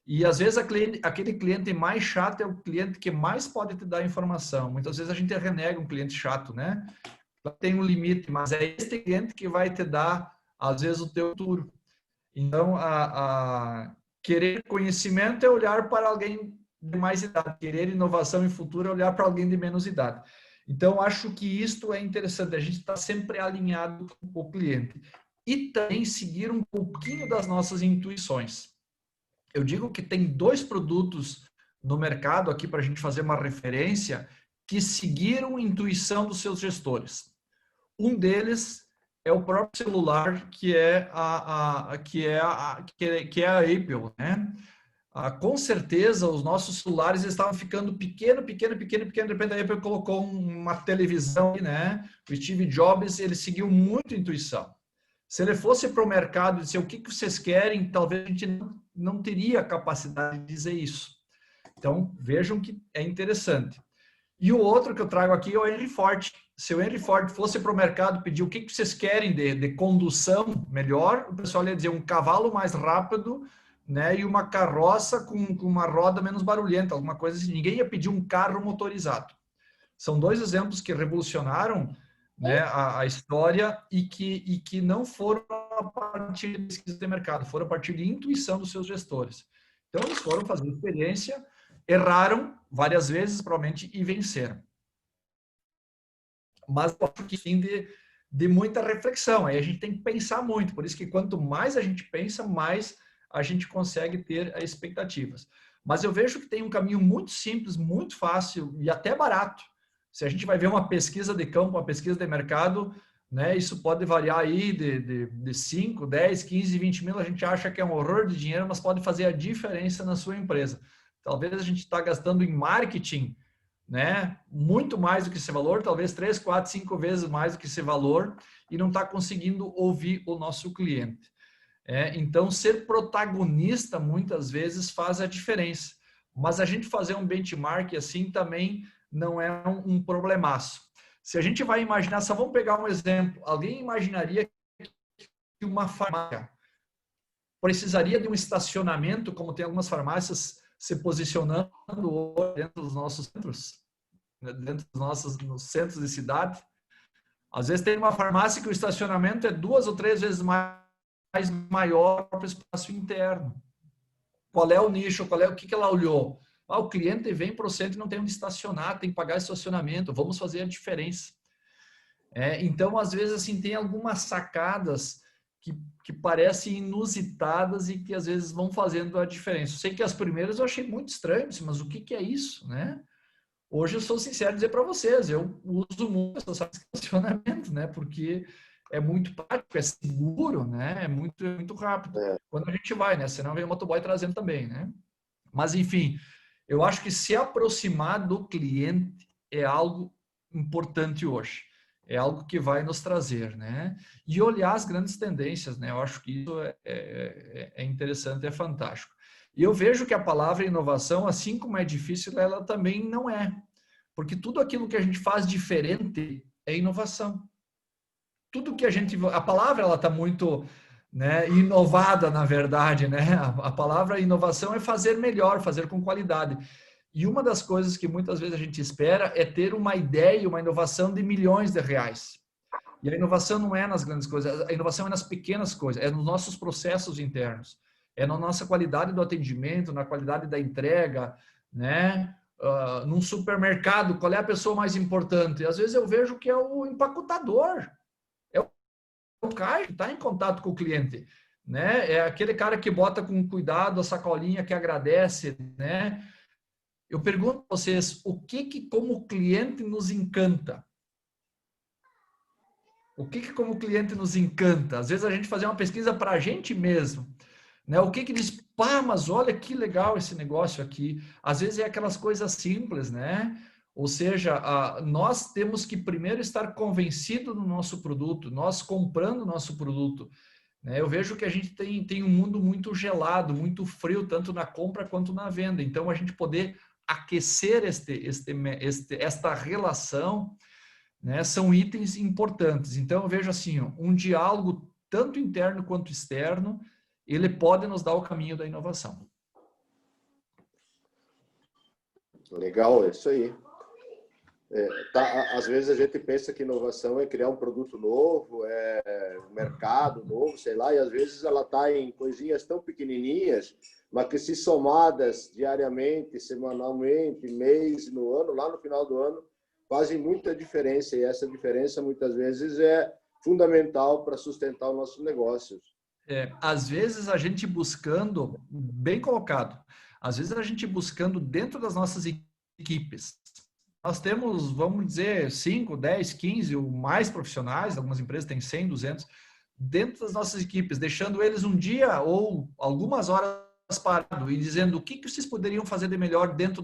E às vezes aquele cliente mais chato é o cliente que mais pode te dar informação. Muitas vezes a gente renega um cliente chato, né? Tem um limite, mas é este cliente que vai te dar, às vezes, o teu futuro. Então, querer conhecimento é olhar para alguém de mais idade. Querer inovação e futuro é olhar para alguém de menos idade. Então, acho que isto é interessante. A gente está sempre alinhado com o cliente. E também seguir um pouquinho das nossas intuições. Eu digo que tem 2 produtos no mercado aqui para a gente fazer uma referência que seguiram a intuição dos seus gestores. Um deles é o próprio celular, que é a Apple, né? Com certeza, os nossos celulares estavam ficando pequeno. De repente, a Apple colocou uma televisão, né? O Steve Jobs, ele seguiu muito a intuição. Se ele fosse para o mercado e dizer o que vocês querem, talvez a gente não teria a capacidade de dizer isso. Então, vejam que é interessante. E o outro que eu trago aqui é o Henry Ford. Se o Henry Ford fosse para o mercado pedir o que vocês querem de condução melhor, o pessoal ia dizer um cavalo mais rápido, né, e uma carroça com uma roda menos barulhenta, alguma coisa assim. Ninguém ia pedir um carro motorizado. São 2 exemplos que revolucionaram, né, a história e que não foram a partir de pesquisa de mercado, foram a partir de intuição dos seus gestores. Então, eles foram fazer experiência, erraram várias vezes, provavelmente, e venceram. Mas acho que fim de muita reflexão. Aí a gente tem que pensar muito. Por isso que quanto mais a gente pensa, mais a gente consegue ter expectativas. Mas eu vejo que tem um caminho muito simples, muito fácil e até barato. Se a gente vai ver uma pesquisa de campo, uma pesquisa de mercado, né, isso pode variar aí de 5, 10, 15, 20 mil. A gente acha que é um horror de dinheiro, mas pode fazer a diferença na sua empresa. Talvez a gente está gastando em marketing, né, muito mais do que esse valor, talvez 3, 4, 5 vezes mais do que esse valor, e não está conseguindo ouvir o nosso cliente. Então, ser protagonista muitas vezes faz a diferença. Mas a gente fazer um benchmark assim também não é um problemaço. Se a gente vai imaginar, só vamos pegar um exemplo. Alguém imaginaria que uma farmácia precisaria de um estacionamento, como tem algumas farmácias se posicionando dentro dos nossos centros, dentro dos nos centros de cidade? Às vezes tem uma farmácia que o estacionamento é 2 ou 3 vezes mais maior para o espaço interno. Qual é o nicho? O que ela olhou? O cliente vem para o centro e não tem onde estacionar, tem que pagar estacionamento, vamos fazer a diferença. Então, às vezes, assim, tem algumas sacadas que parecem inusitadas e que, às vezes, vão fazendo a diferença. Eu sei que as primeiras eu achei muito estranho, mas o que é isso, né? Hoje eu sou sincero em dizer para vocês, eu uso muito essa sala de estacionamento, né? Porque é muito prático, é seguro, né? É muito rápido. Quando a gente vai, né? Senão vem o motoboy trazendo também, né? Mas, enfim, eu acho que se aproximar do cliente é algo importante hoje. É algo que vai nos trazer, né? E olhar as grandes tendências, né? Eu acho que isso é interessante, é fantástico. E eu vejo que a palavra inovação, assim como é difícil, ela também não é. Porque tudo aquilo que a gente faz diferente é inovação. Tudo que a palavra, ela está muito, né, inovada, na verdade, né? A palavra inovação é fazer melhor, fazer com qualidade. E uma das coisas que muitas vezes a gente espera é ter uma ideia, uma inovação de milhões de reais. E a inovação não é nas grandes coisas, a inovação é nas pequenas coisas, é nos nossos processos internos, é na nossa qualidade do atendimento, na qualidade da entrega, né? Num supermercado, qual é a pessoa mais importante? Às vezes eu vejo que é o empacotador, é o cara que está em contato com o cliente, né? É aquele cara que bota com cuidado a sacolinha, que agradece, né? Eu pergunto a vocês, o que como cliente nos encanta? O que como cliente nos encanta? Às vezes a gente fazer uma pesquisa para a gente mesmo, né? O que diz, pá, mas olha que legal esse negócio aqui. Às vezes é aquelas coisas simples, né? Ou seja, nós temos que primeiro estar convencido do nosso produto, nós comprando o nosso produto. Né? Eu vejo que a gente tem um mundo muito gelado, muito frio, tanto na compra quanto na venda. Então, a gente poder aquecer esta relação, né, são itens importantes. Então, eu vejo assim, um diálogo tanto interno quanto externo, ele pode nos dar o caminho da inovação. Legal, é isso aí. Às vezes a gente pensa que inovação é criar um produto novo, um mercado novo, sei lá, e às vezes ela está em coisinhas tão pequenininhas, mas que se somadas diariamente, semanalmente, mês, no ano, lá no final do ano, fazem muita diferença, e essa diferença muitas vezes é fundamental para sustentar os nossos negócios. Às vezes a gente buscando, bem colocado, às vezes a gente buscando dentro das nossas equipes. Nós temos, vamos dizer, 5, 10, 15 ou mais profissionais, algumas empresas têm 100, 200, dentro das nossas equipes, deixando eles um dia ou algumas horas parado e dizendo o que vocês poderiam fazer de melhor dentro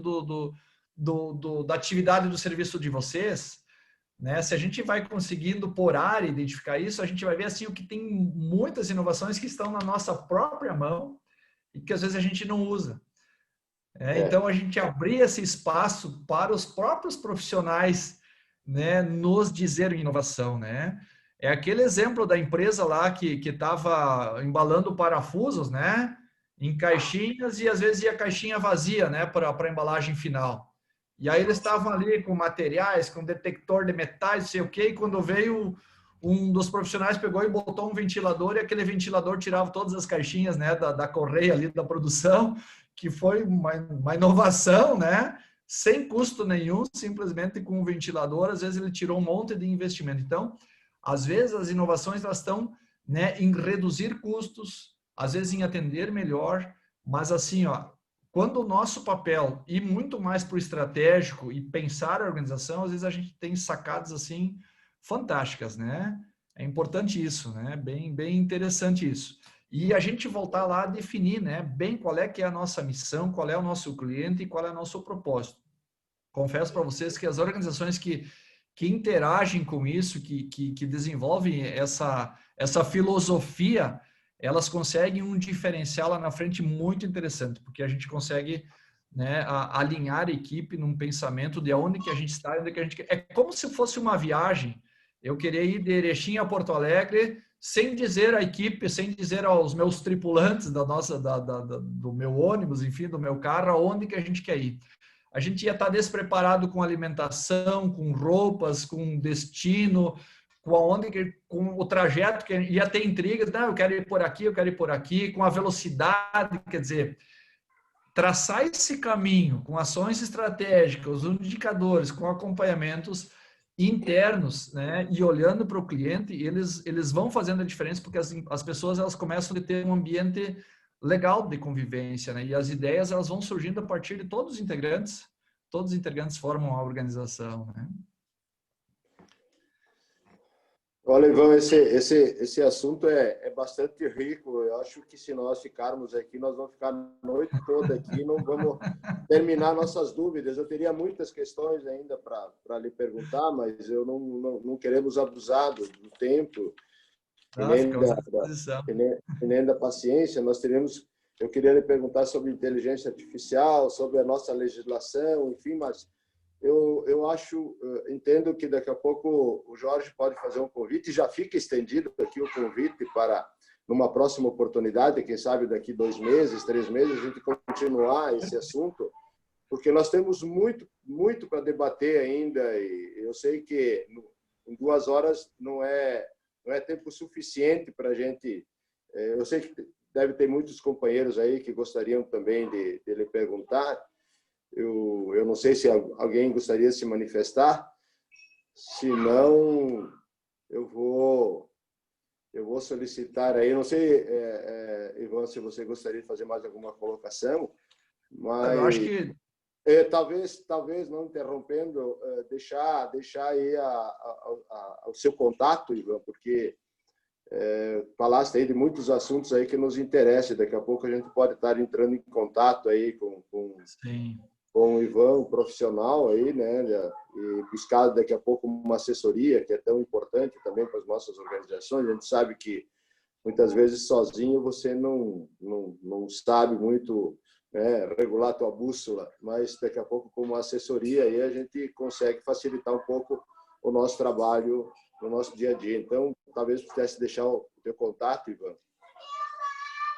da atividade do serviço de vocês, né? Se a gente vai conseguindo por área identificar isso, a gente vai ver assim o que tem muitas inovações que estão na nossa própria mão e que às vezes a gente não usa. Então, a gente abrir esse espaço para os próprios profissionais, né, nos dizer inovação, né? É aquele exemplo da empresa lá que estava embalando parafusos, né, em caixinhas, e às vezes ia caixinha vazia, né, para a embalagem final. E aí eles estavam ali com materiais, com detector de metais, não sei o quê, e quando veio um dos profissionais pegou e botou um ventilador, e aquele ventilador tirava todas as caixinhas, né, da correia ali da produção, que foi uma inovação, né? Sem custo nenhum, simplesmente com um ventilador, às vezes ele tirou um monte de investimento. Então, às vezes as inovações elas estão, né, em reduzir custos, às vezes em atender melhor, mas assim, quando o nosso papel ir muito mais para o estratégico e pensar a organização, às vezes a gente tem sacadas assim fantásticas, né? É importante isso, né? Bem interessante isso. E a gente voltar lá a definir, né, bem qual é que é a nossa missão, qual é o nosso cliente e qual é o nosso propósito. Confesso para vocês que as organizações que interagem com isso, que desenvolvem essa filosofia, elas conseguem um diferencial lá na frente muito interessante, porque a gente consegue, né, alinhar a equipe num pensamento de onde que a gente está e onde que a gente quer. É como se fosse uma viagem. Eu queria ir de Erechim a Porto Alegre, sem dizer à equipe, sem dizer aos meus tripulantes do meu ônibus, enfim, do meu carro, aonde que a gente quer ir. A gente ia estar despreparado com alimentação, com roupas, com destino, com o trajeto, que ia ter intrigas, não, eu quero ir por aqui, eu quero ir por aqui, com a velocidade, quer dizer, traçar esse caminho com ações estratégicas, os indicadores, com acompanhamentos internos, né, e olhando para o cliente, eles vão fazendo a diferença, porque as pessoas elas começam a ter um ambiente legal de convivência, né, e as ideias elas vão surgindo a partir de todos os integrantes formam a organização, né. Olha, Ivan, esse assunto é bastante rico. Eu acho que se nós ficarmos aqui, nós vamos ficar a noite toda aqui, não vamos terminar nossas dúvidas. Eu teria muitas questões ainda para lhe perguntar, mas eu não queremos abusar do tempo e nem da paciência. Eu queria lhe perguntar sobre inteligência artificial, sobre a nossa legislação, enfim, mas entendo que daqui a pouco o Jorge pode fazer um convite, e já fica estendido aqui o convite para, numa próxima oportunidade, quem sabe daqui 2 meses, 3 meses, a gente continuar esse assunto, porque nós temos muito para debater ainda, e eu sei que em 2 horas não é tempo suficiente para a gente. Eu sei que deve ter muitos companheiros aí que gostariam também de lhe perguntar. Eu não sei se alguém gostaria de se manifestar. Se não, eu vou solicitar aí. Não sei, Ivan, se você gostaria de fazer mais alguma colocação, mas eu acho que talvez não interrompendo, deixar aí o seu contato, Ivan, porque falaste aí de muitos assuntos aí que nos interessam. Daqui a pouco a gente pode estar entrando em contato aí com o Ivan, um profissional aí, né, e buscar daqui a pouco uma assessoria, que é tão importante também para as nossas organizações. A gente sabe que muitas vezes sozinho você não sabe muito, né, regular a tua bússola, mas daqui a pouco com uma assessoria aí a gente consegue facilitar um pouco o nosso trabalho no nosso dia a dia. Então, talvez pudesse deixar o teu contato, Ivan.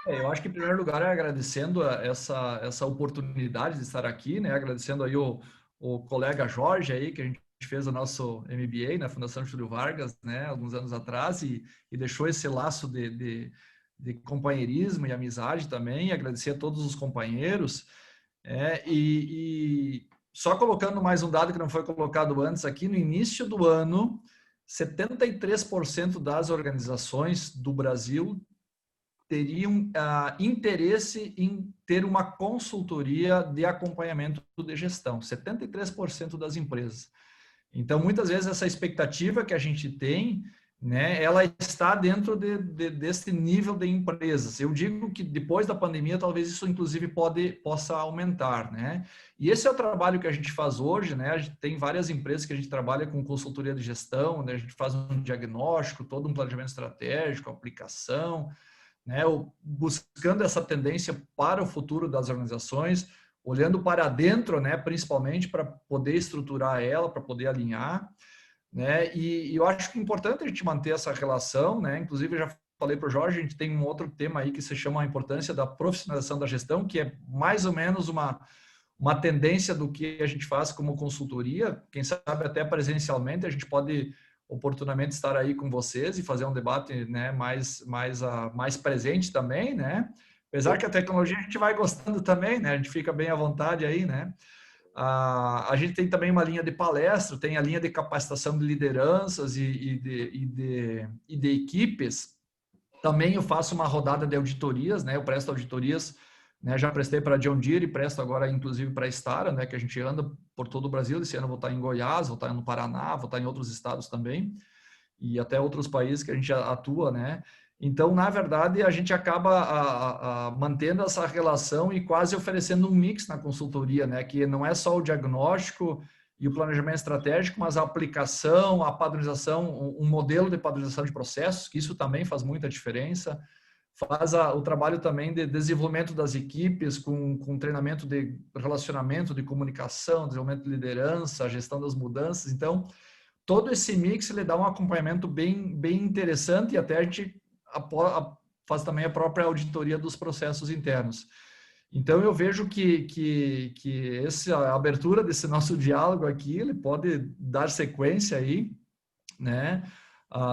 Eu acho que, em primeiro lugar, é agradecendo essa oportunidade de estar aqui, né? Agradecendo aí o colega Jorge aí, que a gente fez o nosso MBA na Fundação Júlio Vargas, né? Alguns anos atrás, e deixou esse laço de companheirismo e amizade também. Agradecer a todos os companheiros. E só colocando mais um dado que não foi colocado antes aqui, no início do ano, 73% das organizações do Brasil teriam interesse em ter uma consultoria de acompanhamento de gestão, 73% das empresas. Então, muitas vezes, essa expectativa que a gente tem, né, ela está dentro desse nível de empresas. Eu digo que depois da pandemia, talvez isso, inclusive, possa aumentar, né? E esse é o trabalho que a gente faz hoje, né? A gente tem várias empresas que a gente trabalha com consultoria de gestão, né? A gente faz um diagnóstico, todo um planejamento estratégico, aplicação, né, buscando essa tendência para o futuro das organizações, olhando para dentro, né, principalmente para poder estruturar ela, para poder alinhar, né, e eu acho que é importante a gente manter essa relação, né, inclusive eu já falei para o Jorge, a gente tem um outro tema aí que se chama a importância da profissionalização da gestão, que é mais ou menos uma tendência do que a gente faz como consultoria, quem sabe até presencialmente a gente pode oportunamente estar aí com vocês e fazer um debate, né, mais presente também, né? Apesar que a tecnologia a gente vai gostando também, né? A gente fica bem à vontade aí, né? A gente tem também uma linha de palestra, tem a linha de capacitação de lideranças e de equipes. Também eu faço uma rodada de auditorias, né? Eu presto auditorias, né? Já prestei para John Deere e presto agora, inclusive, para a Stara, né? Que a gente anda por todo o Brasil. Esse ano eu vou estar em Goiás, vou estar no Paraná, vou estar em outros estados também, e até outros países que a gente atua, né? Então, na verdade, a gente acaba mantendo essa relação e quase oferecendo um mix na consultoria, né? Que não é só o diagnóstico e o planejamento estratégico, mas a aplicação, a padronização, um modelo de padronização de processos, que isso também faz muita diferença. Faz o trabalho também de desenvolvimento das equipes, com treinamento de relacionamento, de comunicação, desenvolvimento de liderança, gestão das mudanças. Então, todo esse mix ele dá um acompanhamento bem interessante, e até a gente faz também a própria auditoria dos processos internos. Então, eu vejo que essa abertura desse nosso diálogo aqui, ele pode dar sequência aí, né?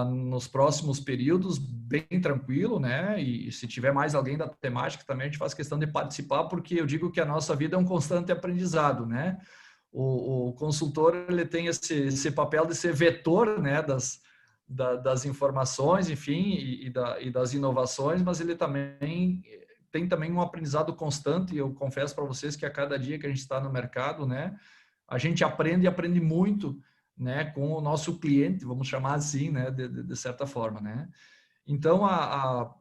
nos próximos períodos, bem tranquilo, né? E se tiver mais alguém da temática também, a gente faz questão de participar, porque eu digo que a nossa vida é um constante aprendizado, né? O consultor, ele tem esse papel de ser vetor, né? Das informações, enfim, e das inovações, mas ele também tem também um aprendizado constante, e eu confesso para vocês que a cada dia que a gente está no mercado, né? A gente aprende e aprende muito, né, com o nosso cliente, vamos chamar assim, né, de certa forma, né. Então,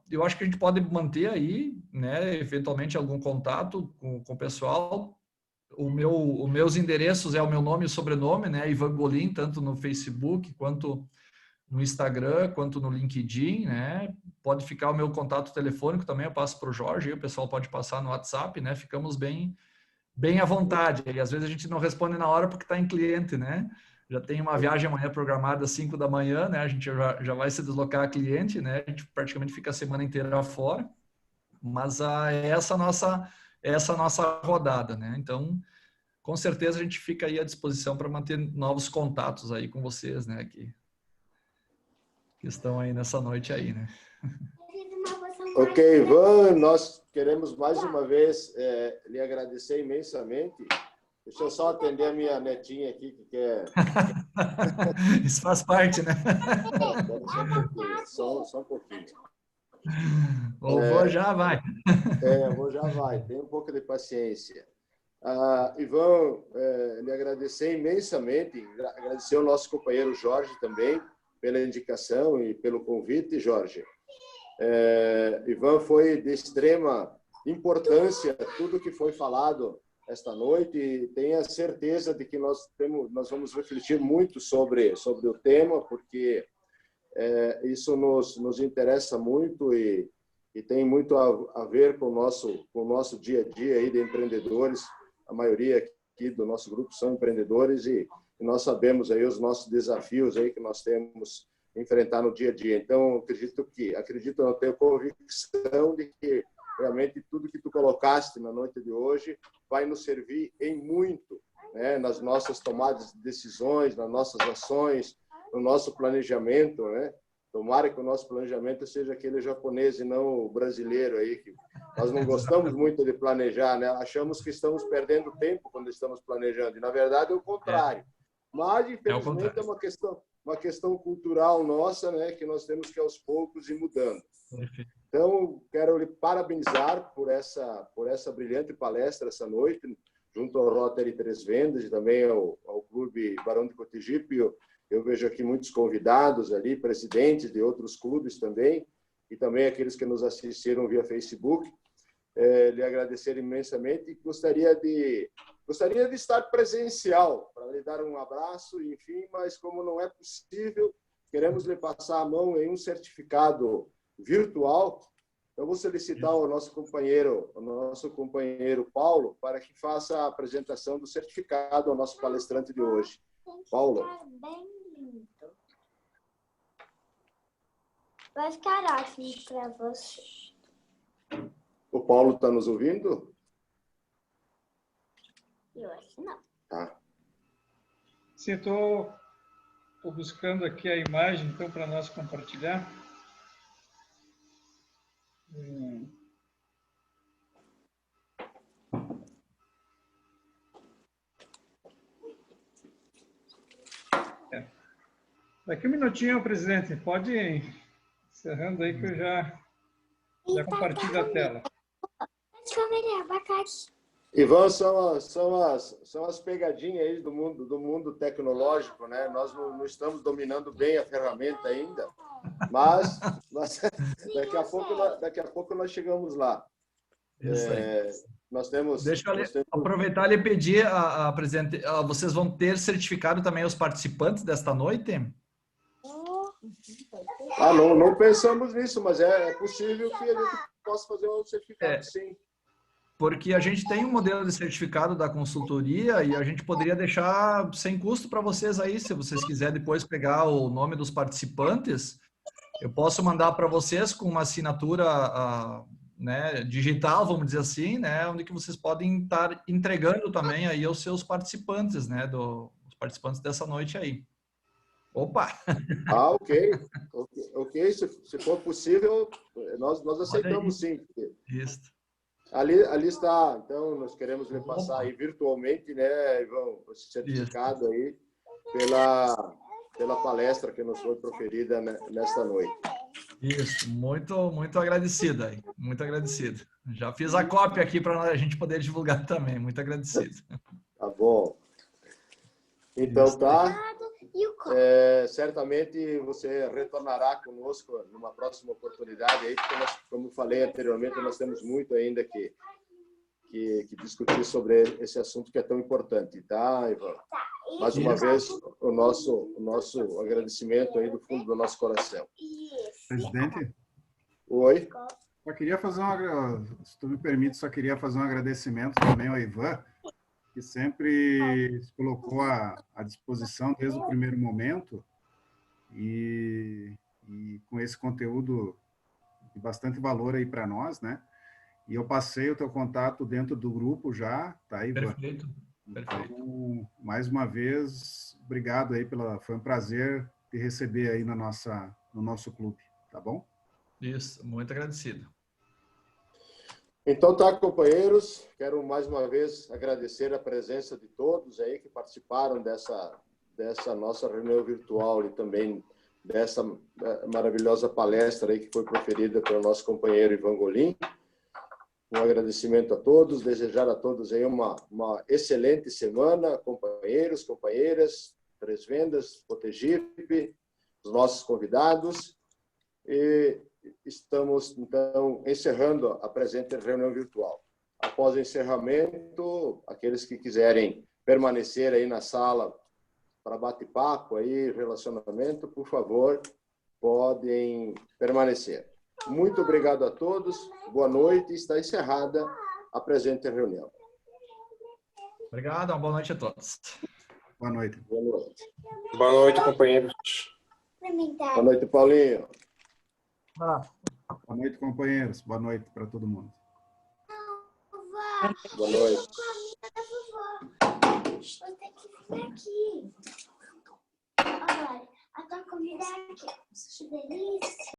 eu acho que a gente pode manter aí, né, eventualmente algum contato com o pessoal. Os meus endereços é o meu nome e sobrenome, né, Ivan Golim, tanto no Facebook, quanto no Instagram, quanto no LinkedIn, né. Pode ficar o meu contato telefônico também, eu passo para o Jorge, e o pessoal pode passar no WhatsApp, né, ficamos bem à vontade. E às vezes a gente não responde na hora porque está em cliente, né? Já tem uma viagem amanhã programada às 5 da manhã, né? A gente já vai se deslocar a cliente, né? A gente praticamente fica a semana inteira fora. Mas é essa nossa rodada, né? Então, com certeza a gente fica aí à disposição para manter novos contatos aí com vocês, né? Que estão aí nessa noite aí, né? Ok, Ivan, nós queremos mais uma vez lhe agradecer imensamente. Deixa eu só atender a minha netinha aqui, que quer... Isso faz parte, né? Só um pouquinho. O vô já vai. O vô já vai, tem um pouco de paciência. Ivan, lhe agradecer imensamente, agradecer ao nosso companheiro Jorge também, pela indicação e pelo convite, Jorge. Ivan, foi de extrema importância tudo que foi falado esta noite, e tenha certeza de que nós vamos refletir muito sobre o tema, porque isso nos interessa muito e tem muito a ver com o nosso dia a dia aí de empreendedores. A maioria aqui do nosso grupo são empreendedores e nós sabemos aí os nossos desafios aí que nós temos enfrentar no dia a dia. Então, acredito, não tenho convicção de que realmente tudo que tu colocaste na noite de hoje vai nos servir em muito, né, nas nossas tomadas de decisões, nas nossas ações, no nosso planejamento, né? Tomara que o nosso planejamento seja aquele japonês e não o brasileiro aí, que nós não gostamos muito de planejar, né? Achamos que estamos perdendo tempo quando estamos planejando, e na verdade é o contrário. Mas, infelizmente, é uma questão cultural nossa, né, que nós temos que aos poucos ir mudando. Então, quero lhe parabenizar por essa brilhante palestra essa noite, junto ao Rotary Três Vendas e também ao Clube Barão de Cotigipe. Eu vejo aqui muitos convidados ali, presidentes de outros clubes também, e também aqueles que nos assistiram via Facebook. Lhe agradecer imensamente e gostaria de estar presencial para lhe dar um abraço, enfim, mas como não é possível, queremos lhe passar a mão em um certificado virtual. Então, vou solicitar ao nosso companheiro Paulo para que faça a apresentação do certificado ao nosso palestrante de hoje. Paulo. Bem lindo. Vai ficar aqui para você. O Paulo está nos ouvindo? Eu acho que não. Tá. Sim, estou buscando aqui a imagem, então, para nós compartilhar. Daqui um minutinho, presidente. Pode ir encerrando aí que eu já compartilho a tela. Ivan, são as pegadinhas aí do mundo tecnológico, né? Nós não estamos dominando bem a ferramenta ainda, mas daqui a pouco nós chegamos lá. Deixa eu aproveitar e pedir a presidente, vocês vão ter certificado também os participantes desta noite? Não pensamos nisso, mas é possível que a gente possa fazer um certificado, sim. Porque a gente tem um modelo de certificado da consultoria e a gente poderia deixar sem custo para vocês aí, se vocês quiserem depois pegar o nome dos participantes, eu posso mandar para vocês com uma assinatura né, digital, vamos dizer assim, né, onde que vocês podem estar entregando também aí aos seus participantes, né, os participantes dessa noite aí. Opa! Ah, ok. Ok, se for possível, nós aceitamos sim. Isso. Ali está, então nós queremos lhe passar aí virtualmente, né, Ivan, esse certificado aí pela palestra que nos foi proferida nesta noite. Isso, muito agradecido aí, muito agradecido. Já fiz a cópia aqui para a gente poder divulgar também, muito agradecido. Tá bom. Então Isso. tá. Certamente você retornará conosco numa próxima oportunidade aí, porque nós, como falei anteriormente, nós temos muito ainda que discutir sobre esse assunto que é tão importante, tá, Ivan? Mais uma vez, o nosso agradecimento aí do fundo do nosso coração. Presidente? Oi? Só queria fazer se tu me permite, só queria fazer um agradecimento também ao Ivan, que sempre se colocou à disposição desde o primeiro momento e com esse conteúdo de bastante valor aí para nós, né? E eu passei o teu contato dentro do grupo já, tá, Ivan? Perfeito. Então, mais uma vez, obrigado aí foi um prazer te receber aí no nosso clube, tá bom? Isso, muito agradecido. Então tá, companheiros, quero mais uma vez agradecer a presença de todos aí que participaram dessa nossa reunião virtual e também dessa maravilhosa palestra aí que foi proferida pelo nosso companheiro Ivan Golim. Um agradecimento a todos, desejar a todos aí uma excelente semana, companheiros, companheiras, Três Vendas, Cotegipe, os nossos convidados. E estamos, então, encerrando a presente reunião virtual. Após o encerramento, aqueles que quiserem permanecer aí na sala para bate-papo, aí, relacionamento, por favor, podem permanecer. Muito obrigado a todos, boa noite, está encerrada a presente reunião. Obrigado, uma boa noite a todos. Boa noite. Boa noite. Boa noite, companheiros. Boa noite, Paulinho. Boa noite, companheiros. Boa noite para todo mundo. Boa noite. Você tem que vir aqui. Olha, a tua comida é aqui. Que delícia.